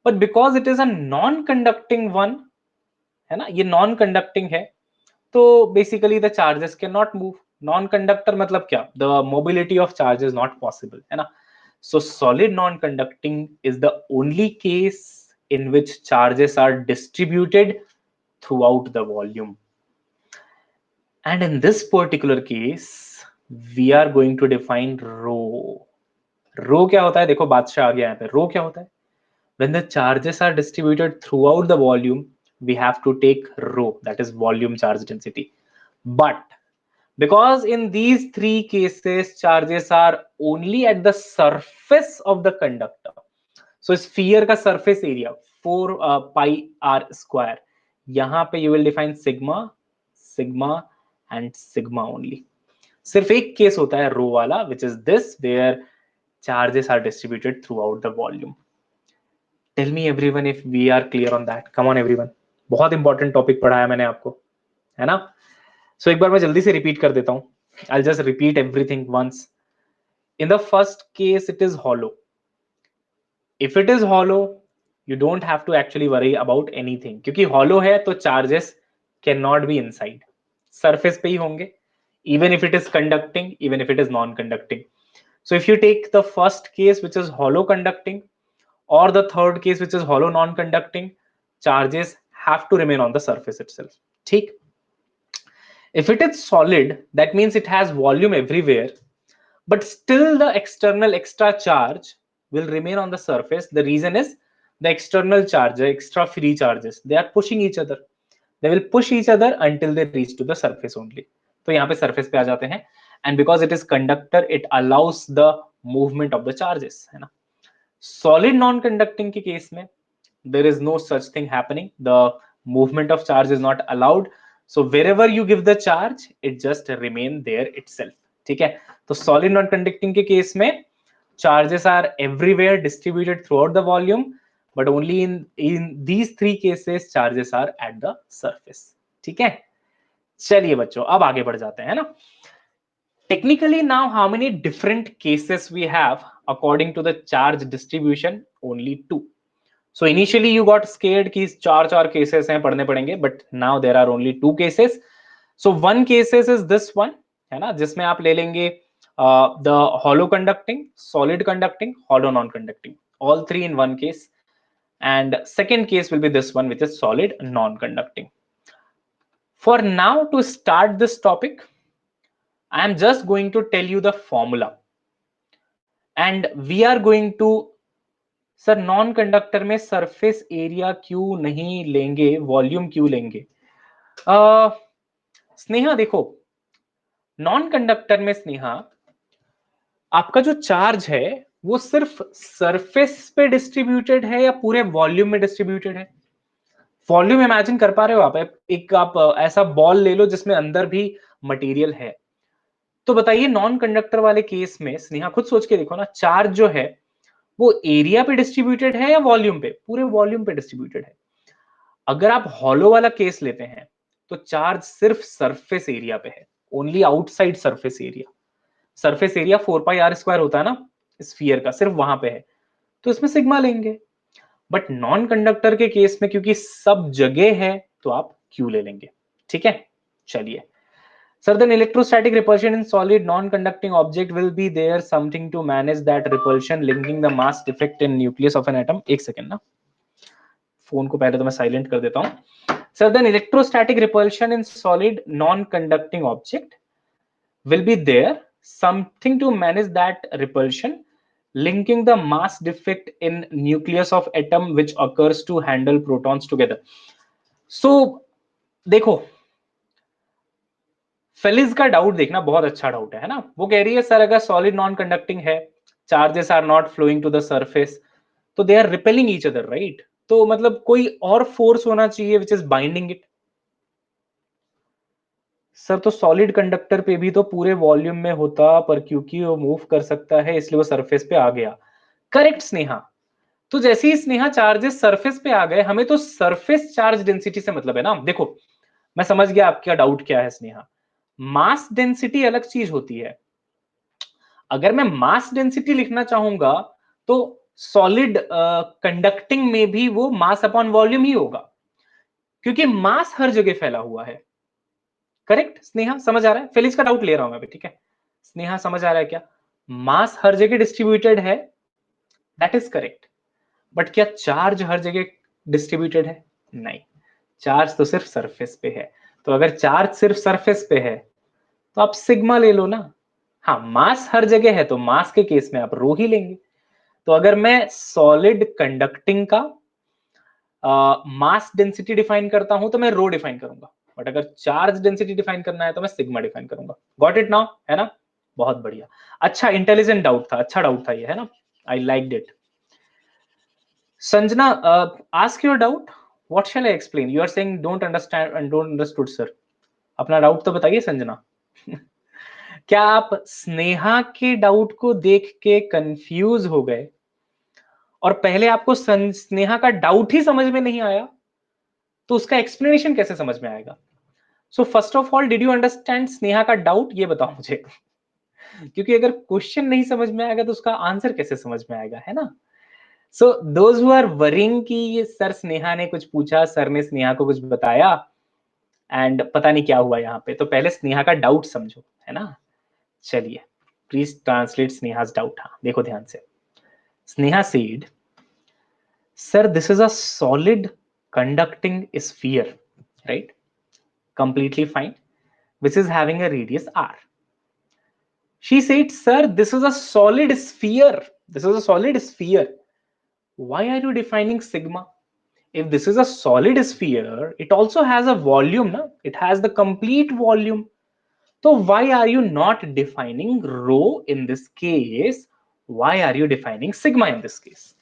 but because it is a non-conducting one, है ना? ये non-conducting है, तो basically the charges cannot move. Non-conductor मतलब क्या? The mobility of charge is not possible, है ना? So solid non-conducting is the only case in which charges are distributed throughout the volume. And in this particular case, we are going to define rho. Rho क्या होता है? देखो बादशाह आ गया यहाँ पे. Rho क्या होता है? When the charges are distributed throughout the volume, we have to take rho, that is volume charge density. But because in these three cases, charges are only at the surface of the conductor. So sphere का surface area 4 pi r square. यहाँ पे you will define sigma, sigma and sigma only. सिर्फ एक case होता है rho वाला, which is this, where charges are distributed throughout the volume. Tell me everyone if we are clear on that. Come on everyone, बहुत important topic पढ़ाया मैंने आपको, है ना. सो एक बार मैं जल्दी से रिपीट कर देता हूं. I'll just repeat everything once. In the first case, it is hollow. If it is hollow, you don't have to actually worry about anything, क्योंकि hollow है तो charges cannot be inside. Surface पे ही होंगे, even if it is conducting, even if it is non-conducting. So if you take the first case, which is hollow conducting, or the third case, which is hollow non-conducting, charges have to remain on the surface itself. ठीक? If it is solid, that means it has volume everywhere, but still the external extra charge will remain on the surface. The reason is the external charge, the extra free charges, they are pushing each other. They will push each other until they reach to the surface only. तो यहाँ पे surface पे आ जाते हैं, and because it is conductor, it allows the movement of the charges, है ना. Solid non-conducting के case में there is no such thing happening. The movement of charge is not allowed. So wherever you give the charge, it just remain there itself. ठीक है. तो solid non-conducting के case में charges are everywhere distributed throughout the volume, but only in these three cases charges are at the surface. ठीक है. चलिए बच्चों, अब आगे बढ़ जाते हैं ना. Technically now how many different cases we have according to the charge distribution? Only two. So initially you got scared कि चार cases हैं पढ़ने पड़ेंगे, but now there are only two cases. So one cases is this one, है ना, जिसमें आप ले लेंगे the hollow conducting, solid conducting, hollow non-conducting, all three in one case. And second case will be this one, which is solid non-conducting. For now, to start this topic, I am just going to tell you the formula, and we are going to, sir non conductor में surface area क्यों नहीं लेंगे, volume क्यों लेंगे? स्नेहा देखो, non conductor में स्नेहा आपका जो चार्ज है वो सिर्फ सरफेस पे डिस्ट्रीब्यूटेड है या पूरे वॉल्यूम में डिस्ट्रीब्यूटेड है? वॉल्यूम इमेजिन कर पा रहे हो आप? एक आप ऐसा बॉल ले लो जिसमें अंदर भी मटेरियल है. तो बताइए नॉन कंडक्टर वाले केस में स्नेहा खुद सोच के देखो ना, चार्ज जो है वो एरिया पे डिस्ट्रीब्यूटेड है या वॉल्यूम पे? पूरे वॉल्यूम पे डिस्ट्रीब्यूटेड है. अगर आप हॉलो वाला केस लेते हैं तो चार्ज सिर्फ सरफेस एरिया पे है, only outside surface area. Surface area 4πr² होता है ना स्फीयर का, सिर्फ वहां पे है, तो इसमें सिग्मा लेंगे. बट नॉन कंडक्टर के केस में क्योंकि सब जगह है तो आप क्यू ले लेंगे. ठीक है. चलिए. Sir, then electrostatic repulsion in solid non-conducting object will be there something to manage that repulsion, linking the mass defect in nucleus of an atom. एक सेकेंड ना, फोन को पहले तो मैं साइलेंट कर देता हूं. Sir, then electrostatic repulsion in solid non-conducting object will be there something to manage that repulsion, linking the mass defect in nucleus of atom which occurs to handle protons together. So देखो, Felis का doubt देखना, बहुत अच्छा doubt है ना. वो कह रही है सर अगर सॉलिड नॉन कंडक्टिंग है, charges are not flowing to the surface, तो they are repelling each other, right? तो मतलब कोई और फोर्स होना चाहिए which is binding it. Sir तो सॉलिड कंडक्टर पे भी तो पूरे वॉल्यूम में होता, पर क्योंकि वो मूव कर सकता है इसलिए वो सरफेस पे आ गया. करेक्ट स्नेहा. तो जैसे ही स्नेहा चार्जेस सरफेस पे आ गए, हमें तो सरफेस चार्ज डेंसिटी से मतलब है ना. देखो मैं समझ गया आपका डाउट क्या है स्नेहा. मास डेंसिटी अलग चीज होती है. अगर मैं मास डेंसिटी लिखना चाहूंगा तो सॉलिड कंडक्टिंग में भी वो मास अपॉन वॉल्यूम ही होगा, क्योंकि मास हर जगह फैला हुआ है. करेक्ट स्नेहा, समझ आ रहा है? फेलिक्स का डाउट ले रहा हूं मैं अभी. ठीक है स्नेहा, समझ आ रहा है क्या? मास हर जगह डिस्ट्रीब्यूटेड है, दैट इज करेक्ट. बट क्या चार्ज हर जगह डिस्ट्रीब्यूटेड है? नहीं, चार्ज तो सिर्फ सरफेस पे है. तो अगर चार्ज सिर्फ सरफेस पे है तो आप सिग्मा ले लो ना. हाँ, मास हर जगह है तो मास के केस में आप रो ही लेंगे. तो अगर मैं सॉलिड कंडक्टिंग का मास डेंसिटी डिफाइन करता हूं तो मैं रो डिफाइन करूंगा, बट अगर चार्ज डेंसिटी डिफाइन करना है तो मैं सिग्मा डिफाइन करूंगा. गॉट इट नाउ, है ना? बहुत बढ़िया. अच्छा इंटेलिजेंट डाउट था, अच्छा डाउट था ये, है ना? I liked it. Sanjana, ask your doubt. What shall I explain? You are saying don't understand and don't understood. Sir अपना डाउट तो बताइए संजना. क्या आप स्नेहा के डाउट को देख के कंफ्यूज हो गए और पहले आपको स्नेहा का डाउट ही समझ में नहीं आया, तो उसका एक्सप्लेनेशन कैसे समझ में आएगा? So first of all, did you understand Sneha का डाउट? ये बताओ मुझे। क्योंकि अगर क्वेश्चन नहीं समझ में आएगा तो उसका आंसर कैसे समझ में आएगा, है ना? So those who are worrying कि ये सर स्नेहा ने कुछ पूछा, सर ने स्नेहा को कुछ बताया एंड पता नहीं क्या हुआ यहाँ पे, तो पहले स्नेहा का डाउट समझो, है ना? चलिए, प्लीज ट्रांसलेट स्नेहा's डाउट। हाँ देखो ध्यान से। Sneha said, sir, this is a solid conducting sphere, right? Completely fine, which is having a radius r. She said, sir, this is a solid sphere. This is a solid sphere. Why are you defining sigma? If this is a solid sphere, it also has a volume, na? It has the complete volume. So why are you not defining rho in this case? Why are you defining sigma in this case?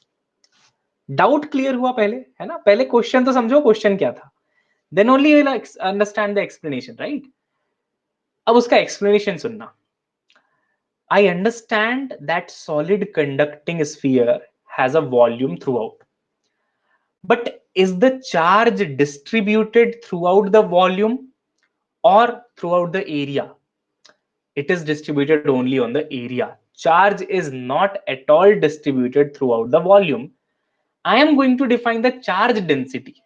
Doubt clear हुआ पहले, है ना? पहले question तो समझो question क्या था, then only you will understand the explanation, right? अब उसका एक्सप्लेनेशन सुनना। I understand that solid conducting sphere has a volume throughout. But is the charge distributed throughout the volume or throughout the area? It is distributed only on the area. Charge is not at all distributed throughout the volume. I am going to define the charge density.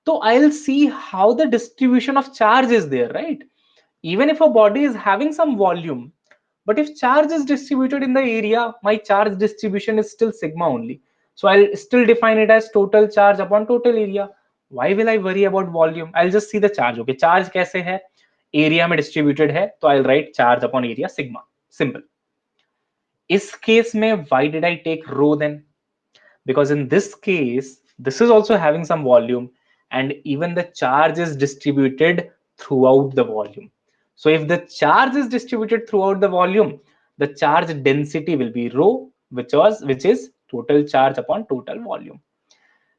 So I'll see how the distribution of charge is there, right? Even if a body is having some volume, but if charge is distributed in the area, my charge distribution is still sigma only. So I'll still define it as total charge upon total area. Why will I worry about volume? I'll just see the charge. Okay, charge कैसे है? Area में distributed है, तो I'll write charge upon area sigma. Simple. इस case में why did I take rho then? Because in this case, this is also having some volume and even the charge is distributed throughout the volume. So if the charge is distributed throughout the volume, the charge density will be rho, which is total charge upon total volume.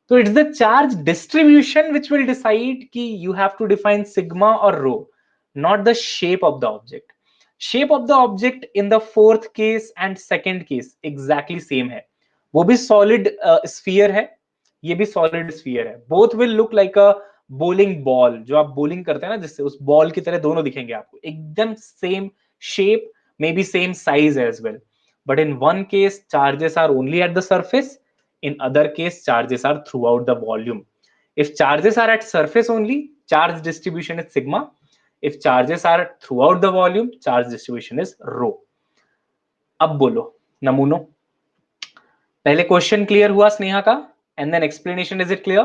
So it's the charge distribution which will decide कि you have to define sigma or rho, not the shape of the object. Shape of the object in the fourth case and second case exactly same है. वो भी solid sphere है, ये भी solid sphere है. Both will look like a bowling ball. जो आप bowling करते हैं ना, जिससे उस ball की तरह दोनों दिखेंगे आपको. एकदम same shape, maybe same size as well. But in one case, charges are only at the surface. In other case, charges are throughout the volume. If charges are at surface only, charge distribution is sigma. If charges are throughout the volume, charge distribution is rho. अब बोलो नमूनो, पहले question clear हुआ स्नेहा का, and then explanation, is it clear?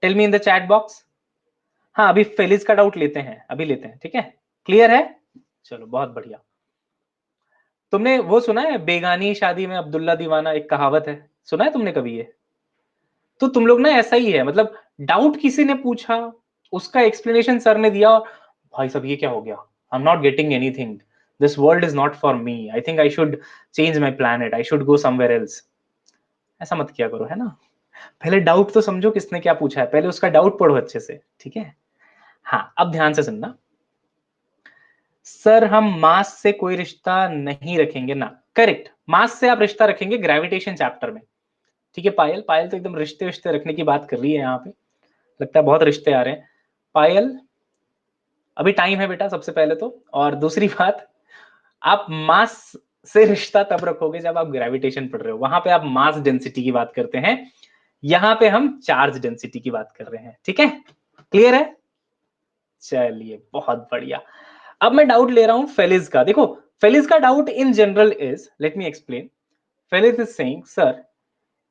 Tell me in the chat box. हाँ, अभी Felis का doubt लेते हैं, अभी लेते हैं, ठीक है? क्लियर है? चलो बहुत बढ़िया। तुमने वो सुना है, बेगानी शादी में अब्दुल्ला दीवाना, एक कहावत है, सुना है तुमने कभी ये? तो तुम लोग ना ऐसा ही है, मतलब डाउट किसी ने पूछा, उसका एक्सप्लेनेशन सर ने दिया, भाई साहब ये क्या हो गया, I am not getting anything, this world is not for me, I think I should change my planet, I should go somewhere else. ऐसा मत किया करो, है ना? पहले डाउट तो समझो किसने क्या पूछा है, पहले उसका डाउट पढ़ो अच्छे से, ठीक है? हाँ, अब ध्यान से सुनना। सर हम मास से कोई रिश्ता नहीं रखेंगे ना। करेक्ट, मास से आप रिश्ता रखेंगे ग्रेविटेशन चैप्टर में, ठीक है? पायल, पायल तो एकदम रिश्ते रिश्ते रखने की बात कर रही है यहाँ पे, लगता है बहुत रिश्ते आ रहे हैं। पायल, अभी टाइम है बेटा सबसे पहले तो, और दूसरी बात, आप मास से रिश्ता तब रखोगे जब आप ग्रेविटेशन पढ़ रहे हो, वहां पे आप मास डेंसिटी की बात करते हैं, यहाँ पे हम चार्ज डेंसिटी की बात कर रहे हैं, ठीक है? क्लियर है? चलिए बहुत बढ़िया। अब मैं डाउट ले रहा हूं फेलिस का। देखो, फेलिस का doubt in general is, let me explain. Felis is saying, sir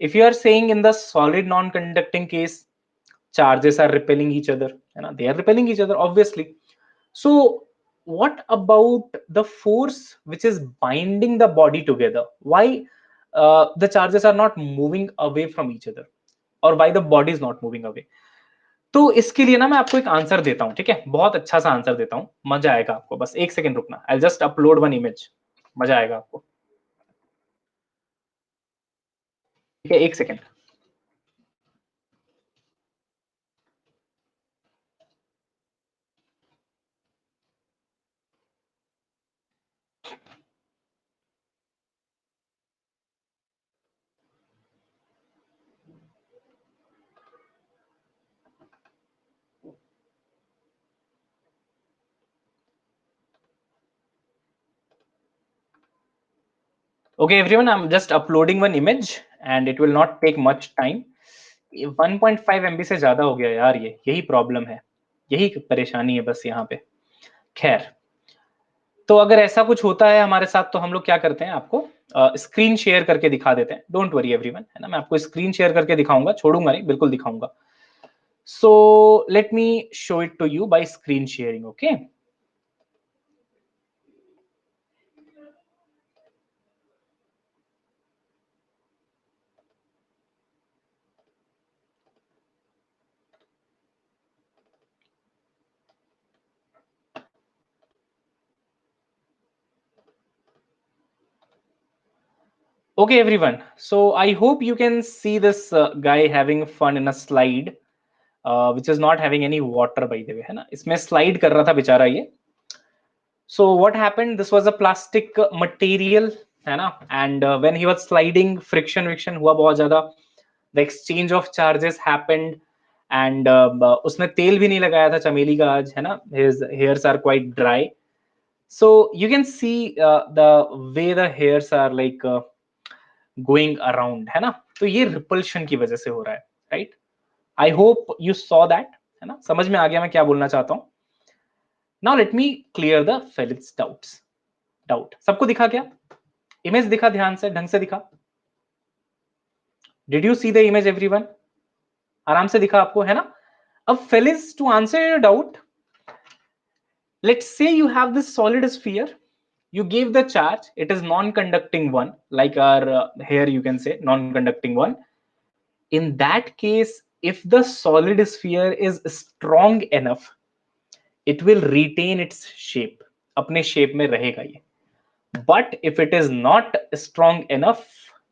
if you are saying in the solid non-conducting case charges are repelling each other, you know, they are repelling each other obviously, so what about the force which is binding the body together? Why the charges are not moving away from each other, or why the body is not moving away? तो इसके लिए ना मैं आपको एक answer देता हूं, ठीक है? बहुत अच्छा सा आंसर देता हूं, मजा आएगा आपको, बस एक सेकंड रुकना, I just upload one image, मजा आएगा आपको, ठीक है? एक second. Okay, everyone, I'm just uploading one image and it will not take much time. 1.5 MB से ज्यादा हो गया यार, ये यही प्रॉब्लम है, यही परेशानी है बस यहाँ पे। खैर, तो अगर ऐसा कुछ होता है हमारे साथ तो हम लोग क्या करते हैं, आपको स्क्रीन शेयर करके दिखा देते हैं। डोंट वरी एवरीवन, है ना, मैं आपको स्क्रीन शेयर करके दिखाऊंगा, छोड़ूंगा नहीं, बिल्कुल दिखाऊंगा। So let me show it to you by screen sharing. Okay, okay everyone, so I hope you can see this guy having fun in a slide which is not having any water by the way, है ना, इसमें slide कर रहा था बेचारा ये। So what happened, this was a plastic material, है ना, and when he was sliding friction हुआ बहुत ज्यादा, the exchange of charges happened and उसने तेल भी नहीं लगाया था चमेली का आज, है ना, his hairs are quite dry, so you can see the way the hairs are like going around, है ना, तो ये रिपल्शन की वजह से हो रहा है, right. I hope you saw that, है ना, समझ में आ गया मैं क्या बोलना चाहता हूं। Now let me clear the Felix doubt सबको दिखा क्या, इमेज दिखा, ध्यान से ढंग से दिखा, did you see the image everyone, आराम से दिखा आपको, है ना। अब Felix, to answer your doubt, let's say you have this solid sphere, you gave the charge, it is non-conducting one, like our here you can say non-conducting one. In that case, if the solid sphere is strong enough, it will retain its shape, अपने shape में रहेगा ये। But if it is not strong enough,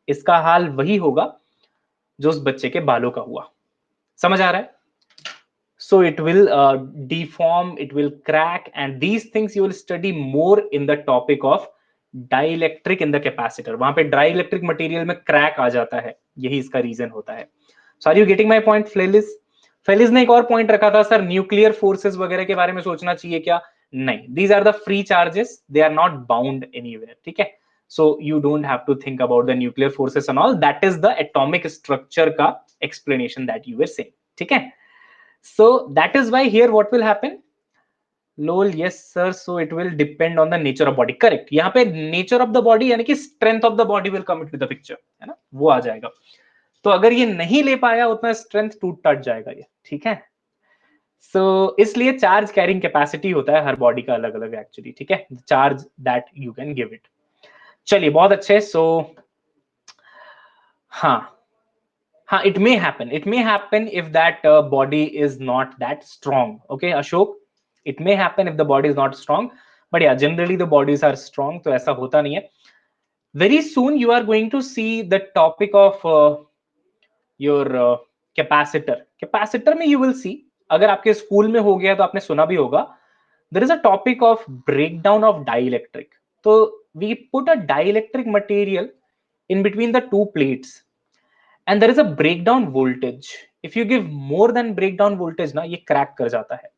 इसका हाल वही होगा जो उस बच्चे के बालों का हुआ। समझ आ रहा है? So it will deform, it will crack, and these things you will study more in the topic of dielectric in the capacitor। वहां पे dielectric material में crack आ जाता है, यही इसका रीजन होता है। So are you getting my point, Flelis? Felis ने एक और पॉइंट रखा था, सर न्यूक्लियर फोर्सेस वगैरह के बारे में सोचना चाहिए क्या? नहीं, these are the free charges, they are not bound anywhere, ठीक है। So you don't have to think about the nuclear forces and all, that is the atomic structure का explanation that you were saying, ठीक है। So that is why here what will happen, lol yes sir, so it will depend on the nature of body, correct. यहाँ पे nature of the body यानी कि strength of the body will come into the picture, है ना, वो आ जाएगा। तो अगर ये नहीं ले पाया उतना स्ट्रेंथ, टूट टट जाएगा ये, ठीक है। सो इसलिए चार्ज कैरिंग कैपेसिटी होता है हर बॉडी का अलग अलग एक्चुअली, ठीक है, charge that you can give it. चलिए बहुत अच्छे। सो हाँ, it may happen if that body is not that strong. Okay Ashok, it may happen if the body is not strong, but yeah, generally the bodies are strong, तो ऐसा होता नहीं है। Very soon you are going to see the topic of your capacitor में you will see, अगर आपके school में हो गया तो आपने सुना भी होगा, there is a topic of breakdown of dielectric. So we put a dielectric material in between the two plates and there is a breakdown voltage. If you give more than breakdown voltage ना, ये crack कर जाता है,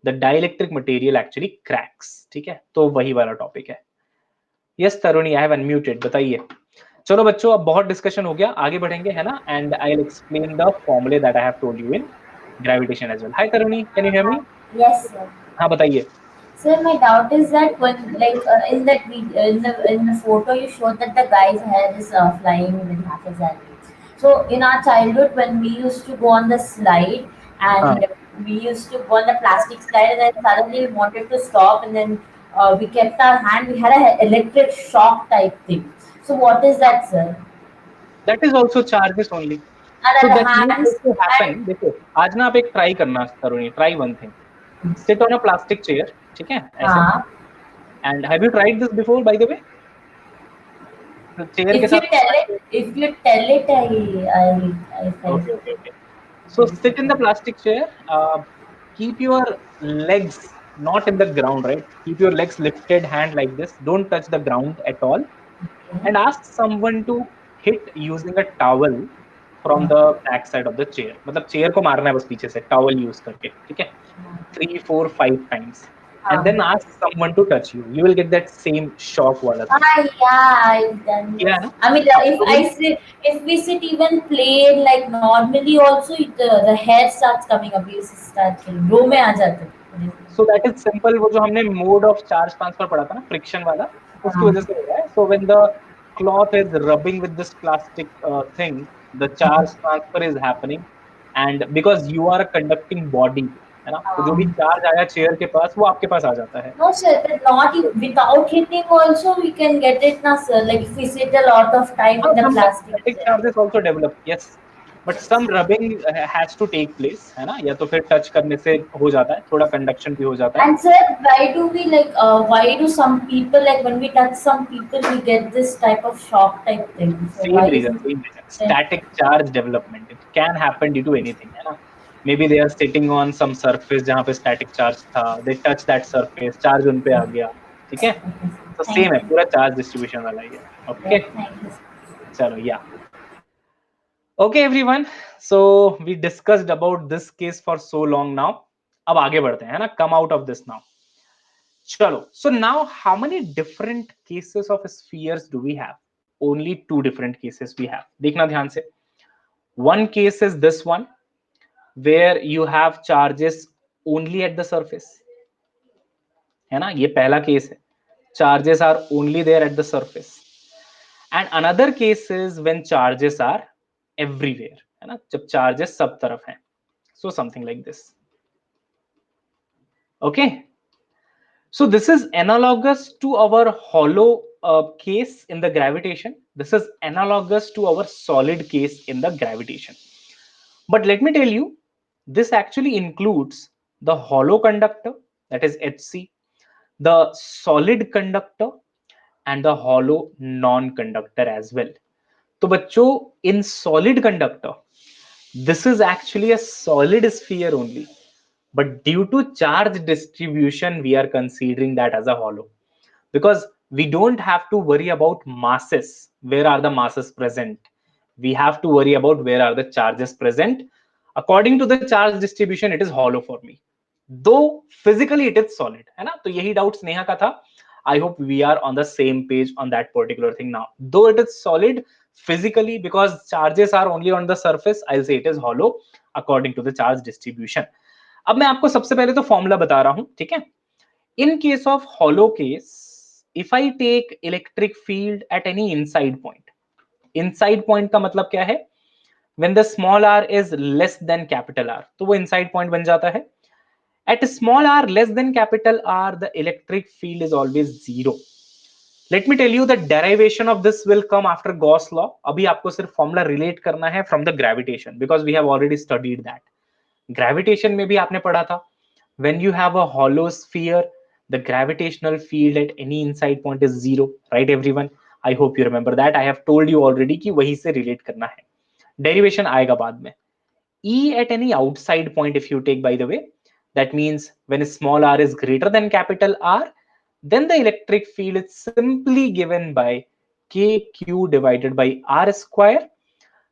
the dielectric material actually cracks, ठीक है। तो वही वाला टॉपिक है। यस तरुणी, आई हैव अनम्यूटेड, बताइए। चलो बच्चों, अब बहुत डिस्कशन हो गया, आगे बढ़ेंगे, है ना, and I will explain the फॉर्मूले that I have told you in gravitation as well. Hi Taruni, can you hear me? Yes, sir. हाँ बताइए। Sir, my doubt is that when, like, in that in the photo you showed that the guy's hair is flying with half his head. So in our childhood, when we used to go on the slide हाँ, and we used to go on the plastic slide, and then suddenly we wanted to stop, and then we kept our hand. We had a electric shock type thing. So what is that, sir? that is also charges only. And So our that may hands also happen, and देखो आज ना आप एक try करना तरुणी, try one thing, sit on a plastic chair, ठीक है, ऐसे। And have you tried this before by the way? तो चेयर के if you साथ tell it, I find okay, okay, okay. So sit in the plastic chair, keep your legs not in the ground, right? Keep your legs lifted, hand like this, don't touch the ground at all, and ask someone to hit using a towel from the back side of the chair। मतलब chair को मारना है बस पीछे से, towel use करके, ठीक है, 3 4 5 times। and then ask someone to touch you. You will get that same shock wala thing. Yeah, I've done Yeah, this. na? I mean, Ab if to I sit, if we sit even plain like normally, also the hair starts coming up. You start feeling रो में आ जाते हैं. so that is simple. वो जो हमने mode of charge transfer पढ़ा था ना, friction वाला, उसकी वजह से हो रहा है. So when the cloth is rubbing with this plastic thing, the charge transfer is happening, and because you are a conducting body, है ना, तो जो भी charge आया chair के पास, वो आपके पास आ जाता है. No, sir, but not without hitting also we can get it, na, sir. Like if we sit a lot of time in the Some plastic static chair. charges also develop, yes, but some rubbing has to take place, है ना, या तो फिर touch करने से हो जाता है, थोड़ा conduction भी हो जाता है. And sir, why do we like? Why do some people like when we touch some people we get this type of shock type thing? So Same why is reason, it? same reason. Static charge development. It can happen due to anything, है ना. Maybe they are sitting on some surface जहाँ पे static charge था. They touch that surface, charge उन पे आ गया. ठीक है? Okay, sir. तो Thank same है, you. पूरा charge distribution वाला ही है. Yeah, Okay? thank you, sir. चलो, yeah. Okay, everyone. So we discussed about this case for so long now. अब आगे बढ़ते हैं, है ना? Come out of this now. चलो. So now, how many different cases of spheres do we have? Only two different cases we have. देखना ध्यान से. One case is this one, where you have charges only at the surface, है ना, ये पहला case है. Charges are only there at the surface. And another case is when charges are everywhere, है ना, जब charges सब तरफ हैं. So something like this. Okay. So this is analogous to our hollow case in the gravitation. This is analogous to our solid case in the gravitation. But let me tell you, this actually includes the hollow conductor, that is Hc, the solid conductor, and the hollow non-conductor as well. तो बच्चों, in solid conductor, this is actually a solid sphere only. But due to charge distribution, we are considering that as a hollow. Because we don't have to worry about masses. Where are the masses present? We have to worry about where are the charges present. According to the charge distribution, it is hollow for me. Though physically it is solid, है ना? तो यही doubt Sneha का था. I hope we are on the same page on that particular thing now. Though it is solid physically, because charges are only on the surface, I'll say it is hollow according to the charge distribution. अब मैं आपको सबसे पहले तो formula बता रहा हूं, ठीक है? In case of hollow case, if I take electric field at any inside point का मतलब क्या है? When the small r is less than capital R, तो वो inside point बन जाता है. At small r less than capital R, the electric field is always zero. Let me tell you the derivation of this will come after Gauss law. अभी आपको सिर्फ formula relate करना है from the gravitation, because we have already studied that. Gravitation में भी आपने पढ़ा था. When you have a hollow sphere, the gravitational field at any inside point is zero, right everyone? I hope you remember that. I have told you already कि वही से relate करना है. Derivation आएगा बाद में. E at any outside point, if you take, by the way, that means when small r is greater than capital R, then the electric field is simply given by kq divided by r square.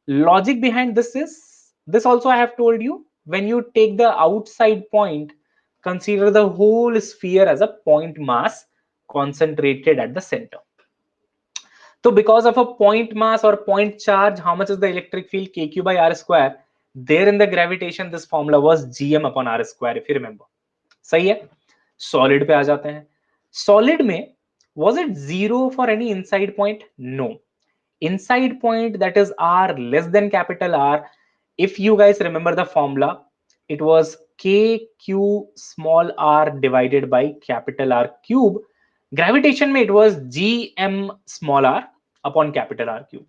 Logic behind this is, this also I have told you, when you take the outside point, consider the whole sphere as a point mass concentrated at the center. So because of a point mass or point charge, how much is the electric field? Kq by r square. There in the gravitation, this formula was gm upon r square, if you remember. सही है? Solid पे आ जाते हैं. Solid में, was it zero for any inside point? No. Inside point, that is r less than capital R. If you guys remember the formula, it was kq small r divided by capital R cube. Gravitation mein it was gm small r upon capital R cube.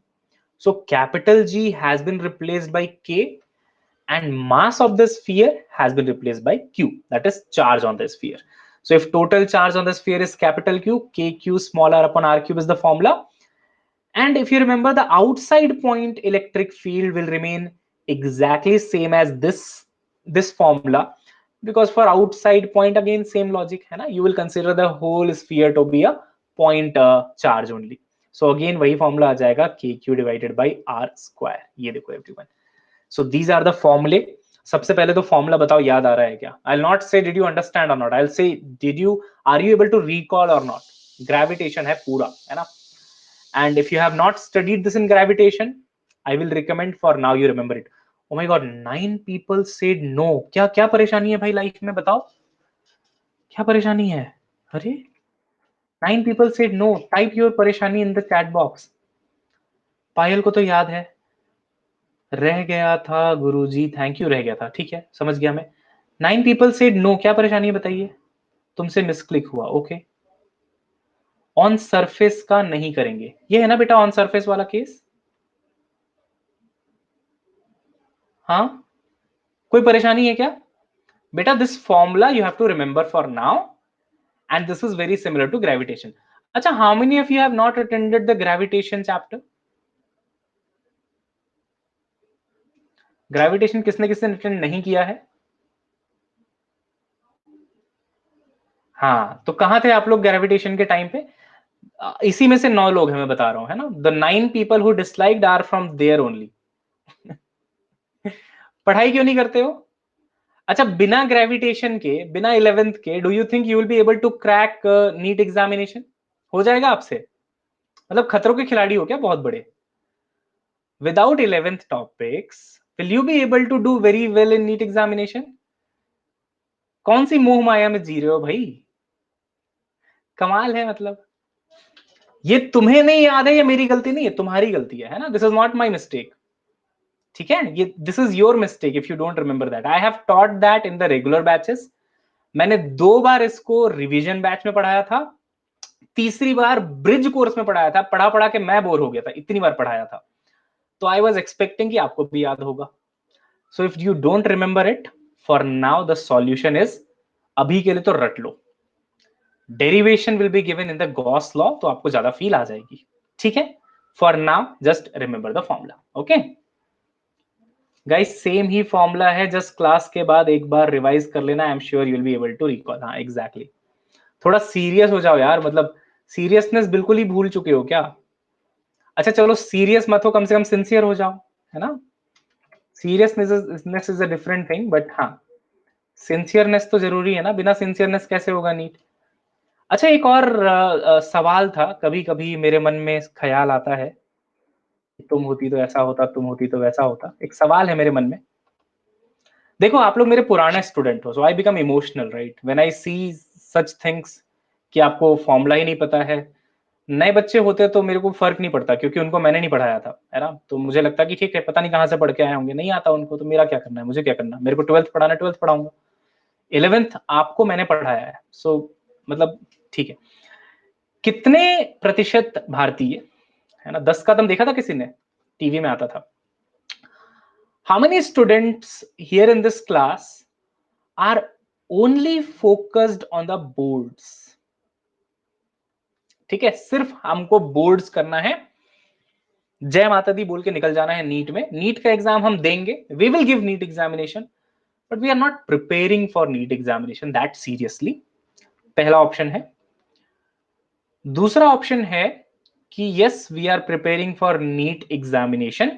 So capital G has been replaced by k, and mass of the sphere has been replaced by q, that is charge on the sphere. So if total charge on the sphere is capital Q, kq small r upon r cube is the formula. And if you remember, the outside point electric field will remain exactly same as this formula, because for outside point, again same logic है ना, you will consider the whole sphere to be a point charge only. So again वही formula आ जाएगा kq divided by r square. ये देखो everyone. So these are the formulae. सबसे पहले तो formula बताओ, याद आ रहा है क्या? I will not say did you understand और not, I will say did you, are you able to recall और नॉट? ग्रेविटेशन है पूरा, है ना? And if you have not studied this in gravitation, I will recommend for now you remember it. Oh my god, 9 people said no. क्या क्या परेशानी है भाई लाइफ में, बताओ क्या परेशानी है? अरे 9 people said no. Type your परेशानी in the chat box. Payal को तो याद है, रह गया था गुरुजी, थैंक यू, रह गया था, ठीक है, समझ गया मैं. 9 पीपल सेड नो, क्या परेशानी है बताइए? तुमसे मिसक्लिक हुआ, ओके. ऑन सरफेस का नहीं करेंगे, ये है ना बेटा ऑन सरफेस वाला केस? हाँ, कोई परेशानी है क्या बेटा? This formula you have to remember for now, and this is very similar to gravitation. अच्छा, how many of you have not attended the gravitation chapter? Gravitation किसने किसने अटेंड नहीं किया है? हाँ, तो कहां थे आप लोग ग्रेविटेशन के टाइम पे? इसी में से 9 लोग हैं, मैं बता रहा हूं, है ना? The 9 people who disliked are from there only. पढ़ाई क्यों नहीं करते हो? अच्छा, बिना ग्रेविटेशन के, बिना 11th के, do you think you will be able to crack NEET examination? हो जाएगा आपसे? मतलब खतरों के खिलाड़ी हो क्या बहुत बड़े? Without 11th topics will you be able to do very well in NEET examination? कौन सी मोह माया में जी रहे हो भाई? कमाल है मतलब. ये तुम्हें नहीं याद है, ये मेरी गलती नहीं है, तुम्हारी गलती है ना? This is not my mistake. ठीक है, ये this is your mistake if you don't remember that. I have taught that in the regular batches. मैंने 2 बार इसको रिवीजन बैच में पढ़ाया था, तीसरी बार ब्रिज कोर्स में पढ़ाया था. पढ़ा पढ़ा के मैं बोर हो गया था, इतनी बार पढ़ाया था. तो आई वॉज एक्सपेक्टिंग कि आपको भी याद होगा. So if you don't remember it, for now the solution is, अभी के लिए तो रट लो. Derivation will be given in the Gauss law, तो आपको ज्यादा फील आ जाएगी. ठीक है, for now just remember the formula. Okay guys, same ही फॉर्मूला है, जस्ट क्लास के बाद एक बार रिवाइज कर लेना. I am sure you will be able to recall. हाँ एग्जैक्टली. थोड़ा सीरियस हो जाओ यार, मतलब सीरियसनेस बिल्कुल ही भूल चुके हो क्या? अच्छा चलो, सीरियस मत हो, कम से कम सिंसियर हो जाओ, है ना? Seriousness is a different thing, but हाँ, सिंसियरनेस तो जरूरी है ना. बिना सिंसियरनेस कैसे होगा नीट? अच्छा, एक और सवाल था, कभी कभी मेरे मन में ख्याल आता है, तुम होती तो ऐसा होता, तुम होती तो वैसा होता. एक सवाल है मेरे मन में. देखो, आप लोग मेरे पुराने स्टूडेंट हो, so I become emotional right when I see such things, कि आपको फॉर्मूला ही नहीं पता है. नए बच्चे होते तो मेरे को फर्क नहीं पड़ता, क्योंकि उनको मैंने नहीं पढ़ाया था, है ना? तो मुझे लगता कि ठीक है, पता नहीं कहाँ से पढ़ के आए होंगे, नहीं आता उनको, तो मेरा क्या करना है, मुझे क्या करना है, मेरे को 12th पढ़ाना, 12th पढ़ाऊंगा. 11th आपको मैंने पढ़ाया है, सो मतलब ठीक है. कितने प्रतिशत भारतीय, है ना, 10 का दम देखा था किसी ने, टीवी में आता था. How many students here in this class are only focused on the boards? ठीक है, सिर्फ हमको बोर्ड्स करना है, जय माता दी बोल के निकल जाना है नीट में. नीट का एग्जाम हम देंगे, we will give NEET examination, but we are not preparing for NEET examination that seriously. पहला ऑप्शन है. दूसरा ऑप्शन है कि yes we are preparing for NEET examination.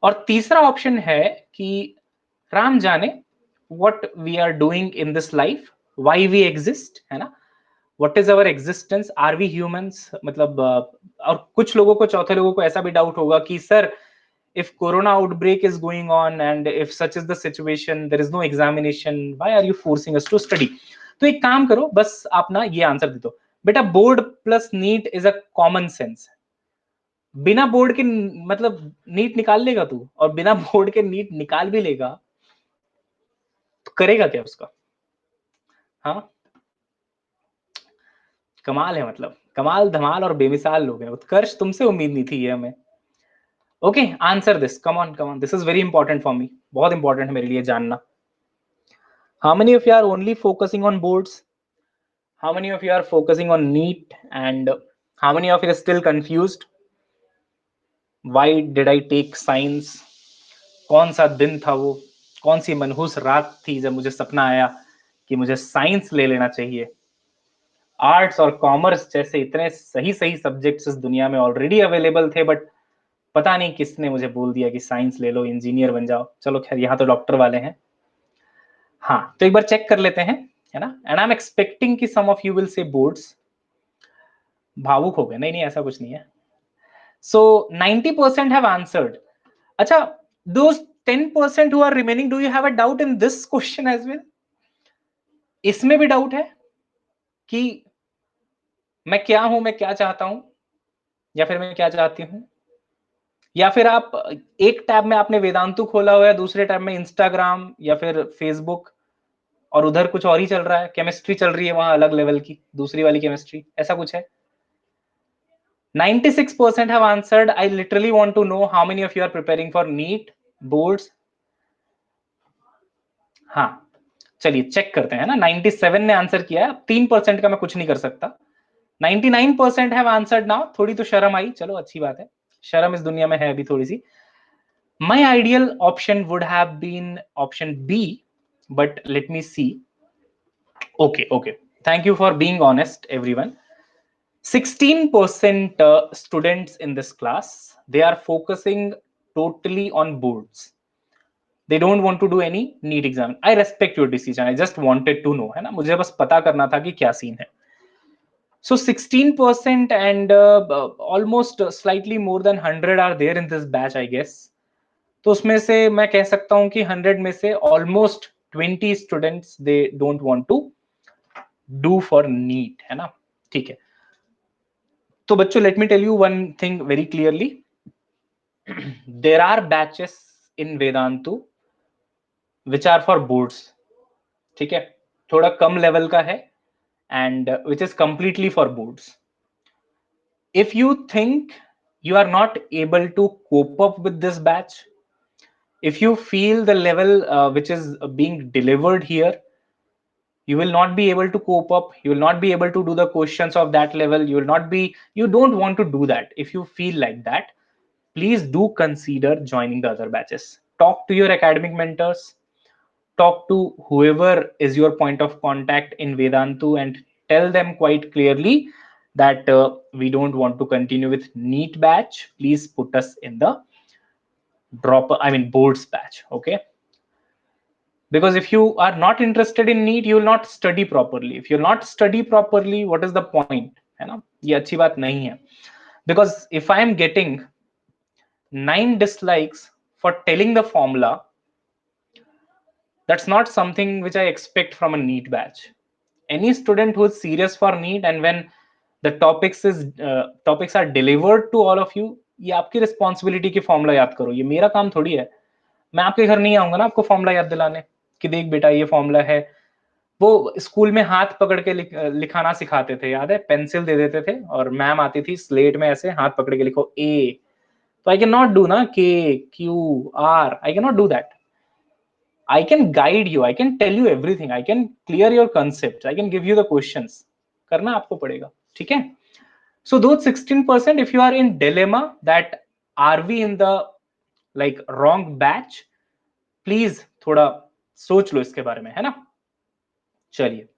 और तीसरा ऑप्शन है कि राम जाने what we are doing in this life, why we exist, है ना? What is our existence, are we humans, मतलब और कुछ लोगों को, चौथे लोगों को ऐसा भी डाउट होगा कि sir, if corona outbreak is going on and if such is the situation, there is no examination, why are you forcing us to study? तो एक काम करो, बस आप ना ये आंसर दे दो बेटा, board plus NEET is a common sense. बिना बोर्ड के मतलब नीट निकाल लेगा तू, और बिना बोर्ड के नीट निकाल भी लेगा तो करेगा क्या उसका? हाँ, कमाल है, मतलब कमाल धमाल और बेमिसाल लोग हैं. उत्कर्ष, तुमसे उम्मीद नहीं थी ये हमें. Okay, answer this, come on come on, this is very important for me, बहुत इंपॉर्टेंट है मेरे लिए जानना. How many of you are only focusing on boards? How many of you are focusing on NEET? And how many of you are still confused? Why did I take science? कौन सा दिन था वो, कौन सी मनहूस रात थी जब मुझे सपना आया कि मुझे साइंस ले लेना चाहिए? आर्ट्स और कॉमर्स जैसे इतने सही सही सब्जेक्ट्स इस दुनिया में ऑलरेडी अवेलेबल थे, बट पता नहीं किसने मुझे बोल दिया कि साइंस ले लो, इंजीनियर बन जाओ। चलो खैर, यहाँ तो डॉक्टर वाले हैं। हाँ, तो एक बार चेक कर लेते हैं, है ना। एंड आई एम एक्सपेक्टिंग कि some of you will say boards. भावुक हो गए? नहीं नहीं, ऐसा कुछ नहीं है। So 90% have answered. अच्छा, those 10% who are remaining, do you have a doubt in this question as well? इसमें भी डाउट है कि मैं क्या हूं, मैं क्या चाहता हूं, या फिर मैं क्या चाहती हूं? या फिर आप एक टैब में आपने वेदांतु खोला हुआ है, दूसरे टैब में इंस्टाग्राम या फिर फेसबुक, और उधर कुछ और ही चल रहा है, केमिस्ट्री चल रही है वहां अलग लेवल की, दूसरी वाली केमिस्ट्री, ऐसा कुछ है? 96% have answered. I literally want to know how many of you are preparing for NEET boards. हाँ, चलिए चेक करते हैं ना। 97 ने आंसर किया है, 3% का मैं कुछ नहीं कर सकता। 99% हैव आंसर्ड नाउ। थोड़ी तो शर्म आई, चलो अच्छी बात है, शर्म इस दुनिया में है अभी थोड़ी सी। My ideal option would have been option B, but let me see. Okay. Thank you for being honest, everyone. 16% students in this class, they are focusing totally on boards. They don't want to do any NEET exam. I respect your decision. I just wanted to know, है ना, मुझे बस पता करना था कि क्या scene है. So 16% and almost slightly more than 100 are there in this batch, I guess. तो उसमें से मैं कह सकता हूं कि 100 में से almost 20 students they don't want to do for NEET, है ना. ठीक है, तो बच्चों let me tell you one thing very clearly. There are batches in Vedantu which are for boards. ठीक है, थोड़ा कम लेवल का है, and which is completely for boards. If you think you are not able to cope up with this batch, if you feel the level which is being delivered here, you will not be able to cope up, you will not be able to do the questions of that level, you don't want to do that. If you feel like that, please do consider joining the other batches. Talk to your academic mentors, talk to whoever is your point of contact in Vedantu, and tell them quite clearly that we don't want to continue with NEET batch. Please put us in the boards batch. Okay, because if you are not interested in NEET, you will not study properly. If you will not study properly, what is the point, है ना? ये अच्छी बात नहीं है. Because if I am getting 9 dislikes for telling the formula, that's not something which I expect from a NEET batch. Any student who is serious for NEET, and when the topics are delivered to all of you, ये आपकी responsibility की formula याद करो. ये मेरा काम थोड़ी है. मैं आपके घर नहीं आऊंगा ना आपको फॉर्मूला याद दिलाने कि देख बेटा ये फॉर्मूला है. वो स्कूल में हाथ पकड़ के लिखाना सिखाते थे, याद है? पेंसिल दे देते थे और मैम आती थी स्लेट में ऐसे हाथ पकड़ के लिखो ए. तो आई कैन नॉट डू ना के Q R, I can not do that. I can guide you, I can tell you everything, I can clear your concepts, I can give you the questions. करना आपको पड़ेगा, ठीक है? So those 16%, if you are in dilemma that are we in the like wrong batch, please थोड़ा सोच लो इसके बारे में, है ना. चलिए,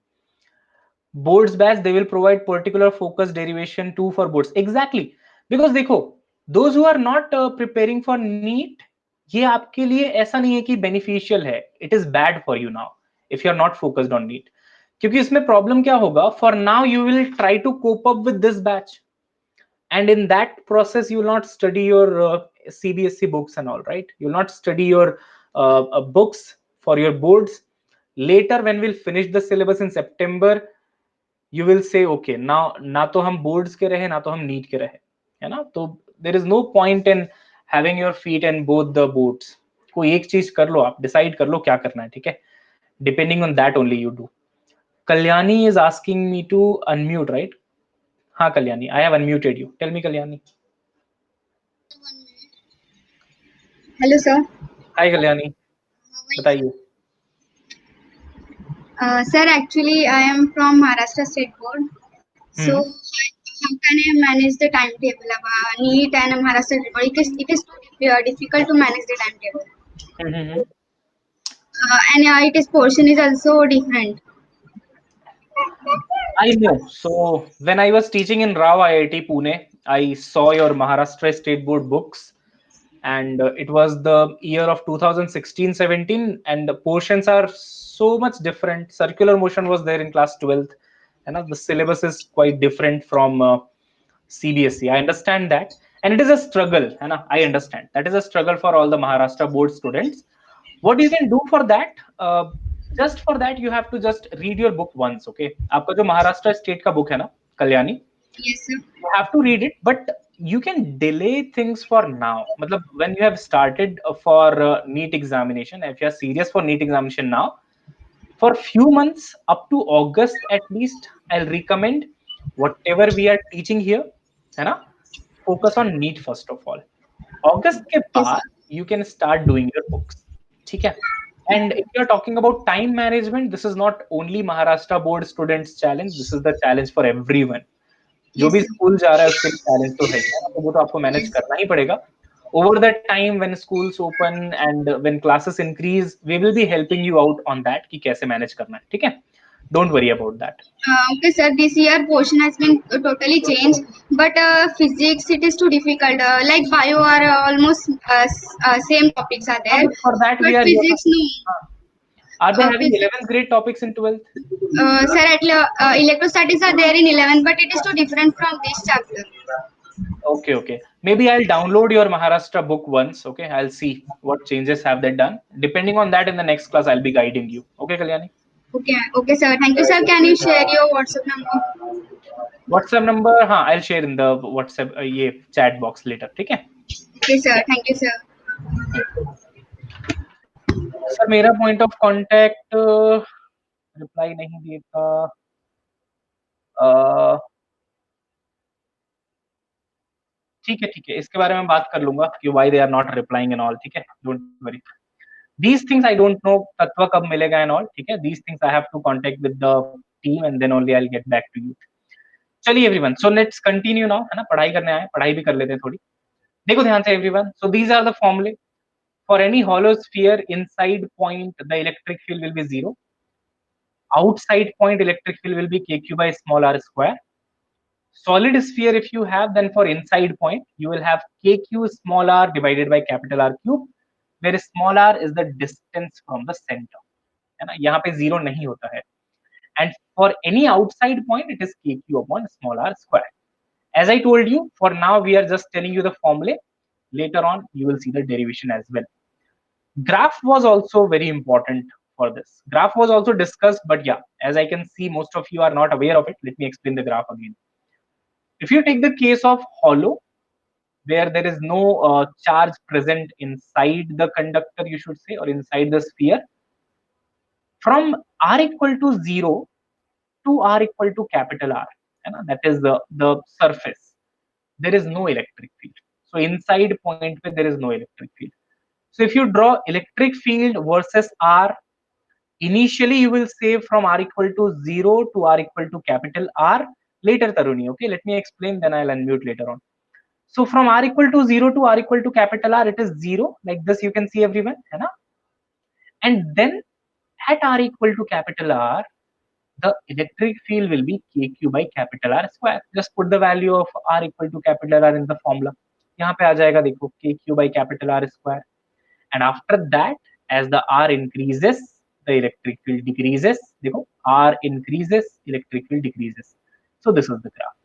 boards batch they will provide particular focus derivation too for boards. Exactly, because देखो, those who are not preparing for NEET, ये आपके लिए ऐसा नहीं है कि बेनिफिशियल है. It is bad for you now if you are not focused on NEET. क्योंकि इसमें प्रॉब्लम क्या होगा, for now you will try to cope up with this batch, and in that process you will not study your CBSE books and all, right? You will not study your books for your boards. Later when we'll finish the syllabus in September, you will say okay, now ना तो हम boards के रहे ना तो हम NEET के रहे, है ना. तो there is no point in having your feet in both the boats. कोई एक चीज कर लो, आप डिसाइड कर लो क्या करना है, ठीक है? Depending on that only you do. Kalyani is asking me to unmute, right? हाँ Kalyani, I have unmuted you. Tell me Kalyani. Hello, sir. Hi Kalyani, बताइए. Sir, actually, I am from Maharashtra State Board. So, how can I manage the timetable of NEET and Maharashtra State Board? It is difficult to manage the timetable. And it is portion is also different. I know. So when I was teaching in Rao IIT Pune, I saw your Maharashtra State Board books. and it was the year of 2016-17, and the portions are so much different. Circular motion was there in class 12th, and the syllabus is quite different from CBSE. I understand that, and it is a struggle, and I understand that is a struggle for all the Maharashtra board students. What you can do for that, just for that you have to just read your book once. Okay, आपका जो Maharashtra state का book है ना, Kalyani, Yes, sir. you have to read it, but you can delay things for now. Matlab, when you have started for NEET examination, if you are serious for NEET examination now, for few months up to August at least, I'll recommend whatever we are teaching here, है ना, focus on NEET first of all. August के Yes, बाद sir. you can start doing your books, ठीक है. And if you're talking about time management, this is not only Maharashtra board students challenge, this is the challenge for everyone. जो Yes, भी sir. School जा रहा है उसके लिए challenge तो है ही ना, तो वो तो आपको मैनेज Yes. करना ही पड़ेगा. Over that time when schools open and when classes increase, we will be helping you out on that कि कैसे मैनेज करना है, ठीक है. Don't worry about that. Okay, sir. This year portion has been totally changed, but physics it is too difficult. Like bio are almost same topics are there, But for that we but are here. physics no. Are they having Physics, 11th grade topics in 12th? sir, electrostatics are there in 11, but it is too different from this chapter. Okay. Maybe I'll download your Maharashtra book once. Okay, I'll see what changes have they done. Depending on that, in the next class, I'll be guiding you. Okay, Kalyani. Okay, sir. Thank you, sir. Can you share your WhatsApp number? WhatsApp number, हाँ, I'll share in the WhatsApp ये chat box later. ठीक है. Okay, sir. Thank you, sir. Sir मेरा point of contact reply नहीं देता. ठीक है, इसके बारे में बात कर लूंगा कि why they are not replying and all. ठीक है, don't worry. These things I don't know तत्व कब मिलेगा and all. ठीक है, these things I have to contact with the team and then only I'll get back to you. चलिए everyone, so let's continue now, है ना, पढ़ाई करने आए, पढ़ाई भी कर लेते हैं थोड़ी. देखो ध्यान से everyone. So these are the formulae. For any hollow sphere, inside point the electric field will be 0. Outside point electric field will be kq by small r square. Solid sphere if you have, then for inside point you will have kq small r divided by capital R cube, where small r is the distance from the center, है ना, यहाँ पे 0 नहीं होता है. And for any outside point it is kq upon small r square. As I told you, for now we are just telling you the formula. Later on you will see the derivation as well. Graph was also very important for this. Graph was also discussed, but yeah, as I can see most of you are not aware of it. Let me explain the graph again. If you take the case of hollow, where there is no charge present inside the conductor, you should say, or inside the sphere, from r equal to 0 to r equal to capital R, that is the surface, there is no electric field. So inside point where there is no electric field. So if you draw electric field versus R, initially you will say from r equal to 0 to r equal to capital R. Later Taruni, okay, let me explain, then I'll unmute later on. So from r equal to 0 to r equal to capital R, it is 0, like this you can see everyone, है ना? And then at r equal to capital R, the electric field will be kq by capital R square. Just put the value of r equal to capital R in the formula. यहाँ पे आ जाएगा देखो kq by capital R square. And after that, as the r increases, the electric field decreases. देखो, r increases, electric field decreases. So this is the graph.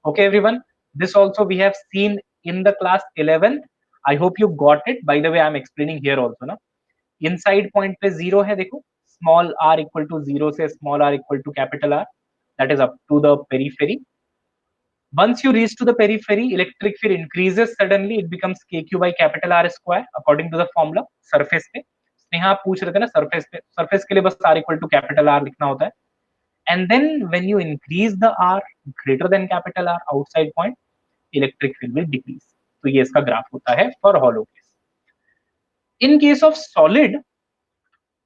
Okay, everyone. This also we have seen in the class 11. I hope you got it. By the way, I'm explaining here also ना. Inside point पे 0 है देखो. Small r equal to 0 से small r equal to capital R. That is up to the periphery. Once you reach to the periphery, electric field increases suddenly. It becomes kq by capital R square according to the formula. Surface पे. स्नेहा आप पूछ रहे थे ना surface पे. Surface के लिए बस r equal to capital R लिखना होता है. And then when you increase the r greater than capital R outside point, electric field will decrease. तो ये इसका ग्राफ होता है for hollow case. In case of solid,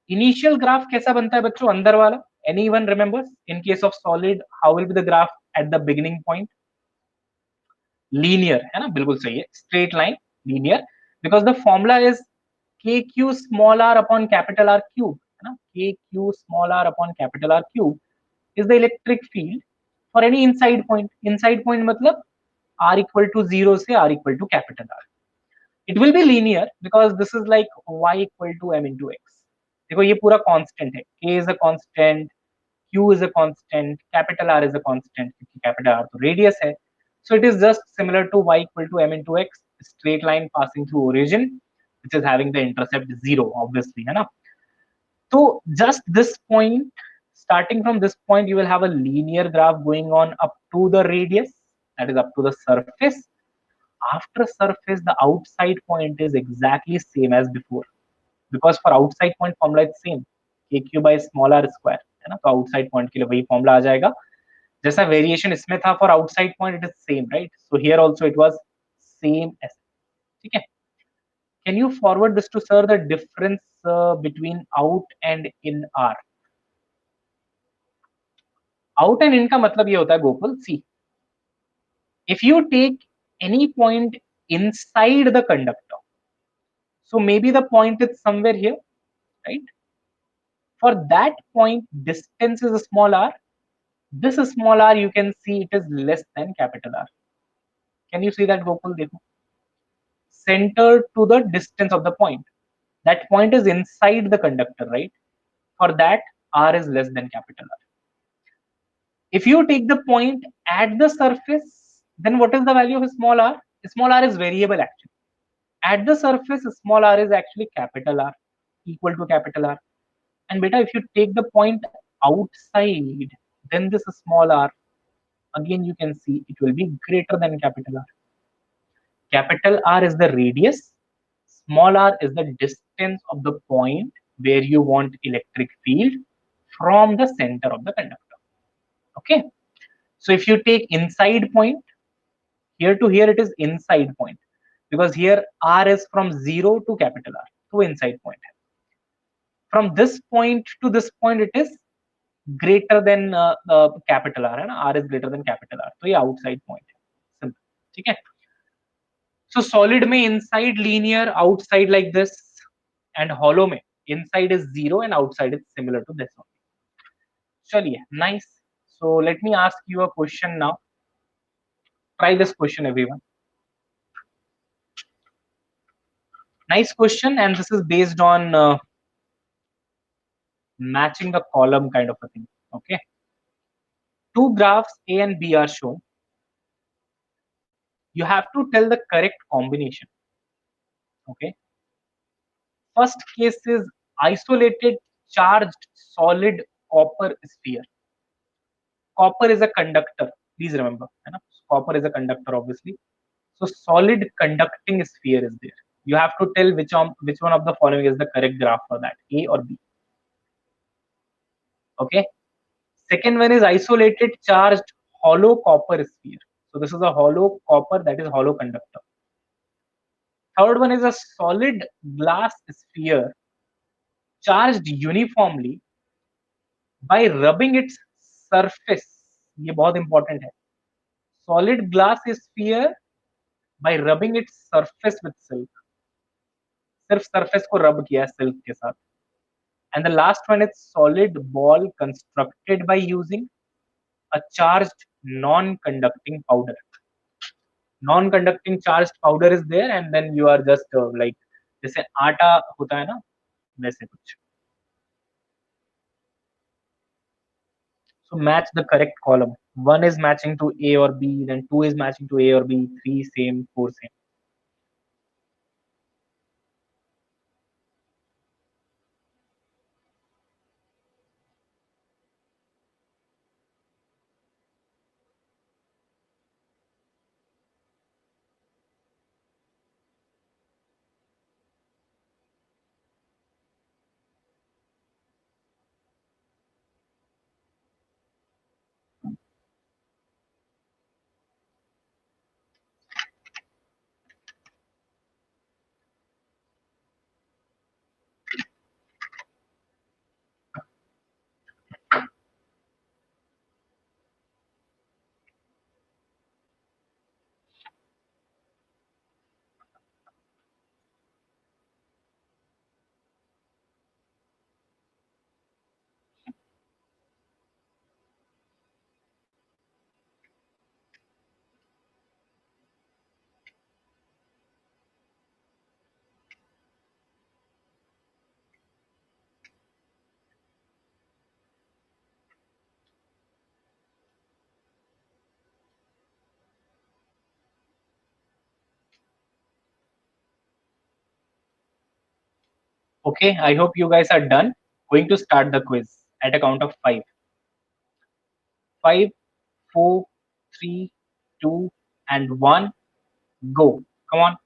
initial graph कैसा बनता है बच्चों, अंदर वाला? Anyone remembers? In case of solid, how will be the graph at the beginning point? Linear, है ना, बिल्कुल सही है. Straight line, linear, because the formula is kq small r upon capital R cube, है ना, kq small r upon capital R cube is the electric field for any inside point. Inside point मतलब r equal to 0 से r equal to capital R. It will be linear because this is like y equal to m into x. देखो ये पूरा constant है, k is a constant, q is a constant, capital R is a constant क्योंकि capital R तो radius है. So it is just similar to y equal to m into x, straight line passing through origin, which is having the intercept 0, obviously, है ना. So just this point, starting from this point, you will have a linear graph going on up to the radius, that is up to the surface. After surface, the outside point is exactly same as before, because for outside point formula is same, kq by small r square, है ना. तो outside point के लिए वही formula आ जाएगा. जैसा variation इसमें था for outside point, it is same, right? So here also it was same as, ठीक है. Can you forward this to sir, the difference between out and in r? Out and in का मतलब ये होता है Gokul, see, if you take any point inside the conductor, so maybe the point is somewhere here, right? For that point, distance is small r. This small r, you can see it is less than capital R. Can you see that, Gokul? Dekho. Center to the distance of the point. That point is inside the conductor, right? For that, r is less than capital R. If you take the point at the surface, then what is the value of small r? Small r is variable actually. At the surface, small r is actually capital R, equal to capital R. And beta, if you take the point outside, then this small r, again you can see it will be greater than capital R. Capital R is the radius, small r is the distance of the point where you want electric field from the center of the conductor. Okay, so if you take inside point, here to here it is inside point, because here r is from 0 to capital R, so inside point. From this point to this point, it is greater than capital R, and R is greater than capital R. So ये outside point है, simple, ठीक है. So solid में inside linear, outside like this, and hollow में inside is 0 and outside is similar to this one. चलिए, nice. So let me ask you a question now. Try this question, everyone. Nice question, and this is based on matching the column kind of a thing. Okay. Two graphs A and B are shown. You have to tell the correct combination. Okay. First case is isolated charged solid copper sphere. Copper is a conductor. Please remember, है ना? Copper is a conductor, obviously. So solid conducting sphere is there. You have to tell which one of the following is the correct graph for that, A or B. Okay. Second one is isolated charged hollow copper sphere. So this is a hollow copper, that is hollow conductor. Third one is a solid glass sphere charged uniformly by rubbing its surface. ये बहुत important है. Solid glass sphere by rubbing its surface with silk. सिर्फ surface को rub किया है silk के साथ. And the last one is solid ball constructed by using a charged non-conducting powder. Non-conducting charged powder is there, and then you are just like, जैसे आटा होता है ना, वैसे कुछ. So match the correct column. 1 is matching to A or B, then 2 is matching to A or B, 3 same, 4 same. Okay, I hope you guys are done. Going to start the quiz at a count of five. 5, 4, 3, 2, and 1. Go. Come on.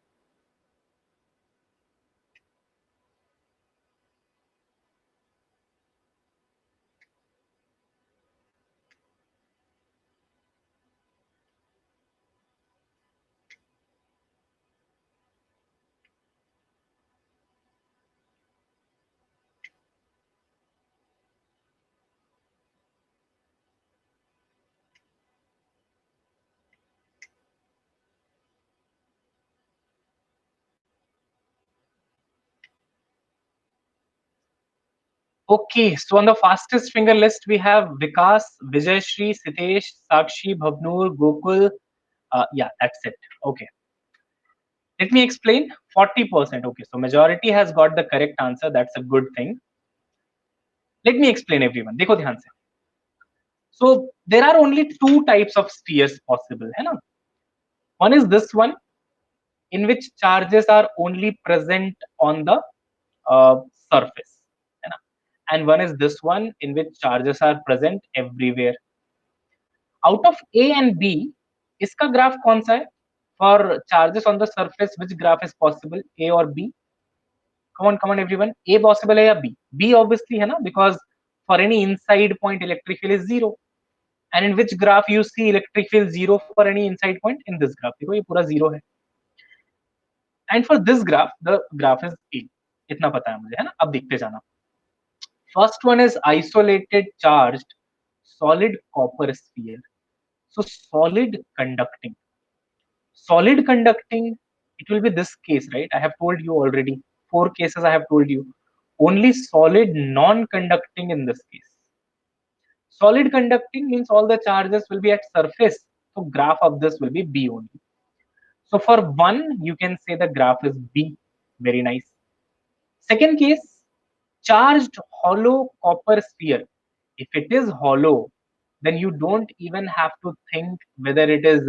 Okay, so on the fastest finger list, we have Vikas, Vijayshri, Sitesh, Sakshi, Bhavnur, Gokul. Yeah, that's it. Okay. Let me explain. 40%. Okay, so majority has got the correct answer. That's a good thing. Let me explain everyone. देखो ध्यान से. So there are only two types of spheres possible, है ना? One is this one, in which charges are only present on the surface, है ना? And one is this one, in which charges are present everywhere. Out of A and B, इसका graph कौन सा है? For charges on the surface, which graph is possible? A or B? Come on, everyone. A possible है या B? B obviously है ना, because for any inside point, electric field is zero. And in which graph you see electric field zero for any inside point? In this graph. देखो ये पूरा zero है. And for this graph, the graph is A. इतना पता है मुझे, है ना? अब देखते जाना. First one is isolated charged solid copper sphere. So solid conducting. Solid conducting, it will be this case, right? I have told you already. 4 cases I have told you. Only solid non-conducting in this case. Solid conducting means all the charges will be at surface. So graph of this will be B only. So for 1, you can say the graph is B. Very nice. Second case, charged hollow copper sphere. If it is hollow, then you don't even have to think whether it is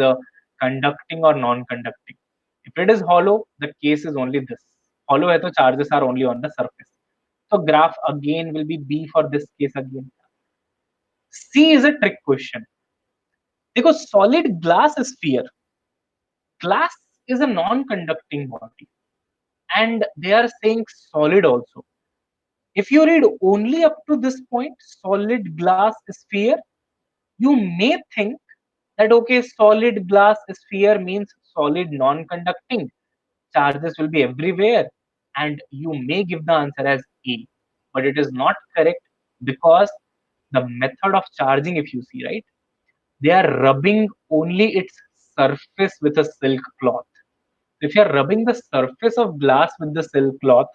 conducting or non-conducting. If it is hollow, the case is only this. Hollow hai to charges are only on the surface. So graph again will be B for this case again. C is a trick question. Because solid glass sphere, glass is a non-conducting body, and they are saying solid also. If you read only up to this point, solid glass sphere, you may think that okay, solid glass sphere means solid non-conducting. Charges will be everywhere, and you may give the answer as A. But it is not correct, because the method of charging, if you see, right, they are rubbing only its surface with a silk cloth. If you are rubbing the surface of glass with the silk cloth,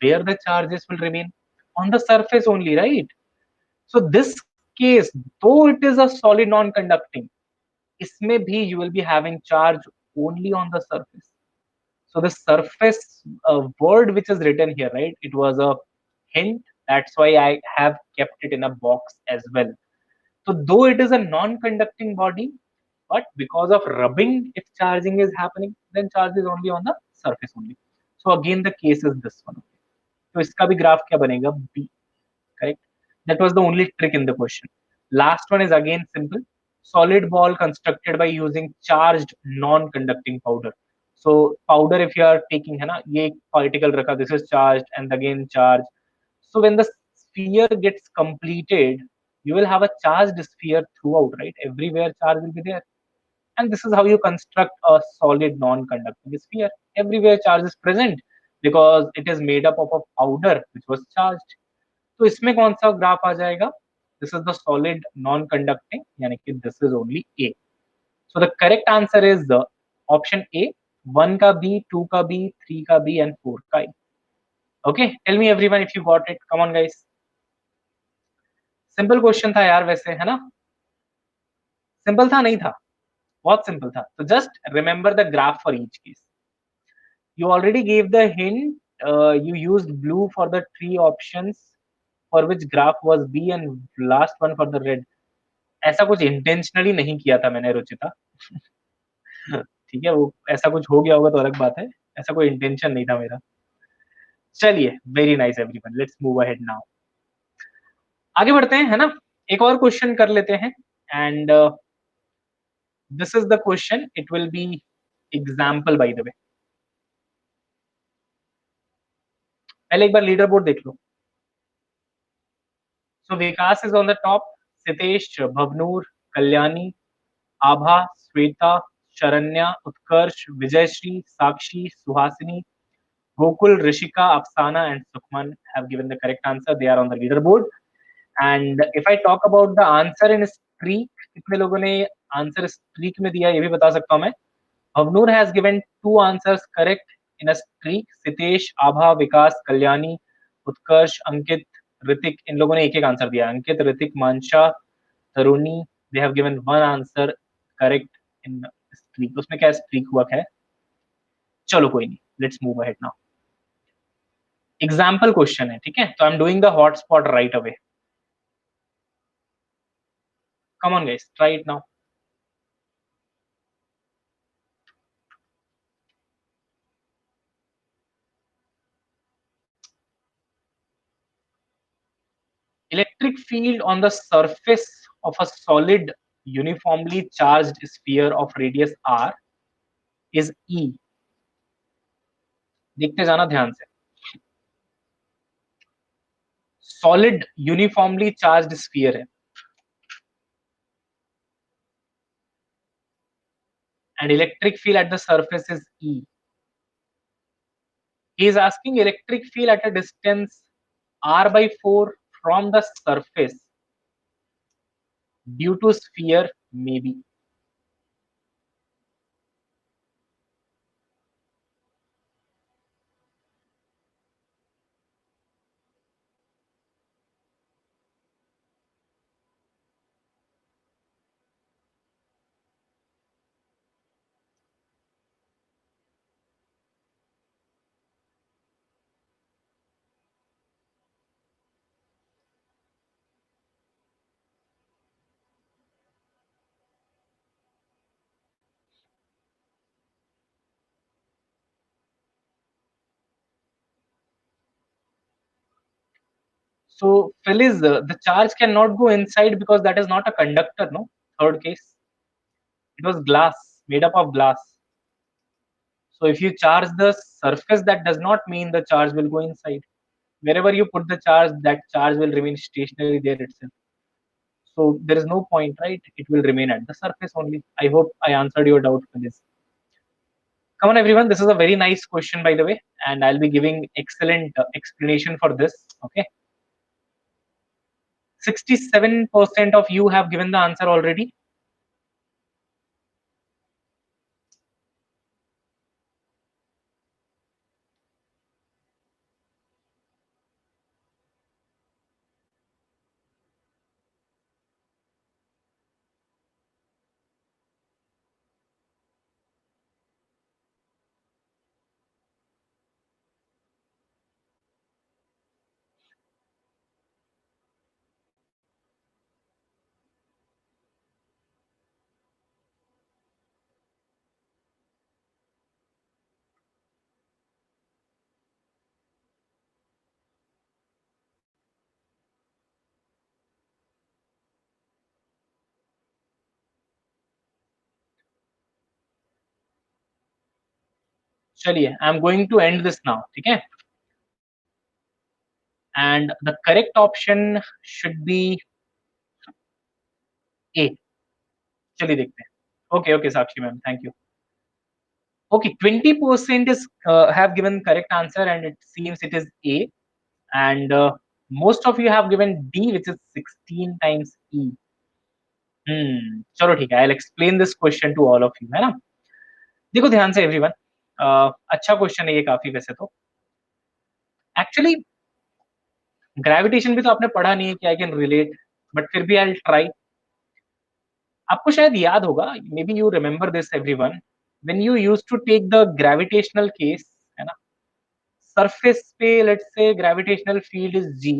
where the charges will remain? On the surface only, right? So this case, though it is a solid non-conducting, इसमें भी you will be having charge only on the surface. So the surface word which is written here, right? It was a hint. That's why I have kept it in a box as well. So though it is a non-conducting body, but because of rubbing, if charging is happening, then charge is only on the surface only. So again, the case is this one. तो इसका भी graph क्या बनेगा? B. Correct. That was the only trick in the question. Last one is again simple. Solid ball constructed by using charged non-conducting powder. So powder, if you are taking, है ना, ये एक particle रखा, this is charged and again charged. So when the sphere gets completed, you will have a charged sphere throughout, right? Everywhere charge will be there. And this is how you construct a solid non-conducting sphere. Everywhere charge is present because it is made up of a powder which was charged. तो इसमें कौन सा graph आ जाएगा? This is the solid non-conducting, यानी कि this is only A. So the correct answer is the option A. 1 का B, 2 का B, 3 का B and 4 का A. Okay, tell me everyone if you got it. Come on guys. Simple question था यार, वैसे है ना? सिंपल था नहीं था? बहुत सिंपल था. So just remember the graph for each case. You already gave the hint. You used blue for the 3 options for which graph was B and last one for the red. ऐसा कुछ intentionally नहीं किया था मैंने रुचिता. ठीक है, वो ऐसा कुछ हो गया होगा तो अलग बात है. ऐसा कोई इंटेंशन नहीं था मेरा. चलिए, very nice everyone, let's move ahead now. आगे बढ़ते हैं, है ना। एक और क्वेश्चन कर लेते हैं, and this is the question, it will be example by the way. पहले एक बार लीडर बोर्ड देख लो। So Vikas is on the top, Sitesh, Bhavnoor, Kalyani, Abha, Shweta, Sharanya, Utkarsh, Vijayshri, Sakshi, Suhasini, Gokul, Rishika, Afsana, and Sukhman have given the correct answer. They are on the leaderboard. And if I talk about the answer in streak, कितने लोगों ने answer streak में दिया ये भी बता सकता हूँ मैं। Avnur has given 2 answers correct in a streak. Sitesh, Abha, Vikas, Kalyani, Utkarsh, Ankit, Ritik, इन लोगों ने एक एक आंसर दिया। अंकित, ऋतिक, मानशा, तरुणी, they have given 1 answer correct in streak. उसमें क्या स्ट्रीक हुआ है? चलो कोई नहीं, let's move ahead now. Example question है, ठीक है। तो I am doing the hotspot right away. Come on guys, try it now. Electric field on the surface of a solid uniformly charged sphere of radius r is E. देखते जाना ध्यान से। Solid uniformly charged sphere है, and electric field at the surface is E. He is asking electric field at a distance r by 4 from the surface due to sphere maybe. So, Feliz, the charge cannot go inside because that is not a conductor, no? Third case. It was glass, made up of glass. So, if you charge the surface, that does not mean the charge will go inside. Wherever you put the charge, that charge will remain stationary there itself. So, there is no point, right? It will remain at the surface only. I hope I answered your doubt, Feliz. Come on, everyone. This is a very nice question, by the way, and I'll be giving excellent explanation for this. Okay. 67% of you have given the answer already. चलिए, I am going to end this now, ठीक है। And the correct option should be A. चलिए देखते हैं। Okay okay Sakshi ma'am, thank you. Okay, 20% is have given correct answer, and it seems it is A. And most of you have given D, which is 16 times E. चलो ठीक है, I'll explain this question to all of you, है ना। देखो ध्यान से everyone, अच्छा question है ये काफी वैसे तो। एक्चुअली ग्रेविटेशन भी तो आपने पढ़ा नहीं है कि आई कैन रिलेट, बट फिर भी आई ट्राई। आपको शायद याद होगा, maybe you remember this everyone, when you used to take the gravitational case, है ना। सरफेस पे let's say gravitational field is G.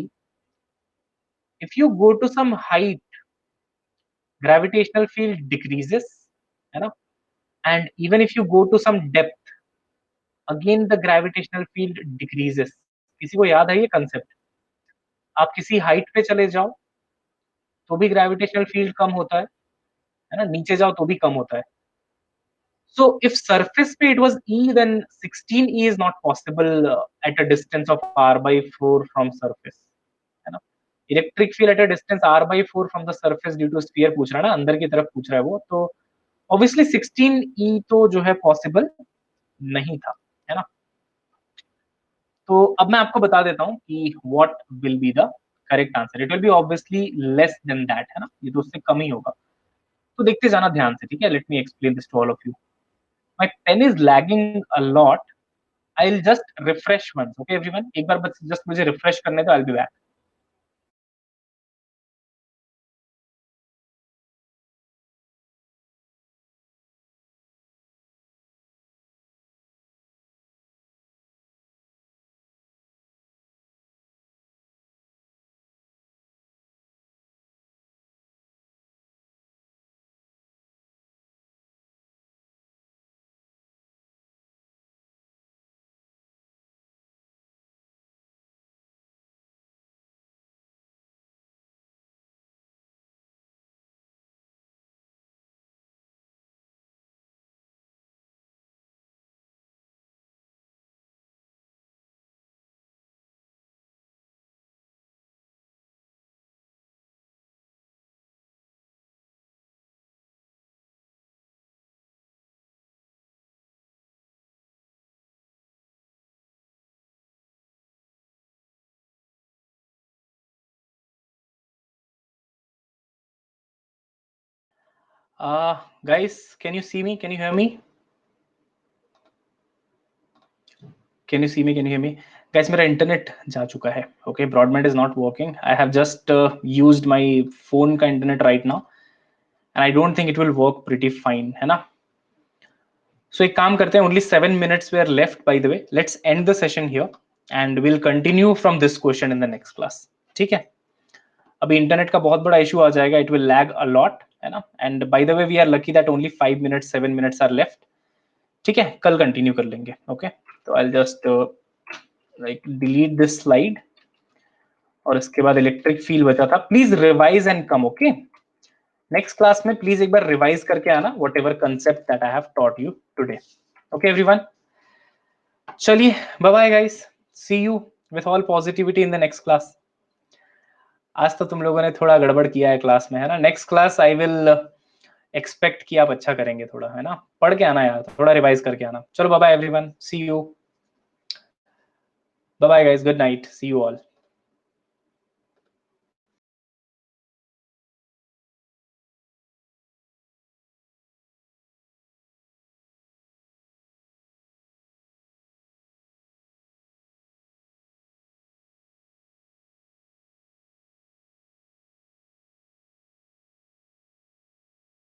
If you go to some height, gravitational field decreases, है ना। And even if you go to some depth, again the gravitational field decreases. किसी को याद है ये कंसेप्ट? आप किसी हाइट पे चले जाओ तो भी ग्रेविटेशनल फील्ड कम होता है ना? नीचे जाओ तो भी कम होता है. So if surface पे it was E, then 16E is not possible at a distance of r by 4 from surface, है ना? Electric field at a distance r by 4 from the surface due to sphere पूछ रहा है ना, अंदर की तरफ पूछ रहा है वो, तो obviously 16E तो जो है possible नहीं था, है ना? तो अब मैं आपको बता देता हूँ कि what will be the correct answer. It will be obviously less than that, है ना? ये तो उससे कम ही होगा. तो देखते जाना ध्यान से, ठीक है? Let me explain this to all of you. My pen is lagging a lot. I'll just refresh once, okay everyone? एक बार बस just मुझे refresh करने दो, I'll be back. Guys, can you see me? Can you hear me? Can you see me? Can you hear me? Guys, मेरा internet जा चुका है. Okay, broadband is not working. I have just used my phone का internet right now, and I don't think it will work pretty fine, है ना? So एक काम करते हैं. Only 7 minutes were left, by the way. Let's end the session here, and we'll continue from this question in the next class. ठीक है? अभी internet का बहुत बड़ा इशू आ जाएगा. It will lag a lot, है ना? And by the way, we are lucky that only 5 minutes, 7 minutes are left. ठीक है, कल कंटिन्यू कर लेंगे. ओके, तो I'll just like delete this slide. और इसके बाद इलेक्ट्रिक फील्ड बचा था. Please revise and come. Okay, next class में प्लीज एक बार रिवाइज करके आना whatever concept that I have taught you today. Okay everyone, चलिए bye bye guys, see you with all positivity in the next class. आज तो तुम लोगों ने थोड़ा गड़बड़ किया है क्लास में, है ना? Next class I will expect कि आप अच्छा करेंगे थोड़ा, है ना? पढ़ के आना यार, थोड़ा रिवाइज करके आना. चलो bye bye everyone, see you, bye bye guys, good night, see you all.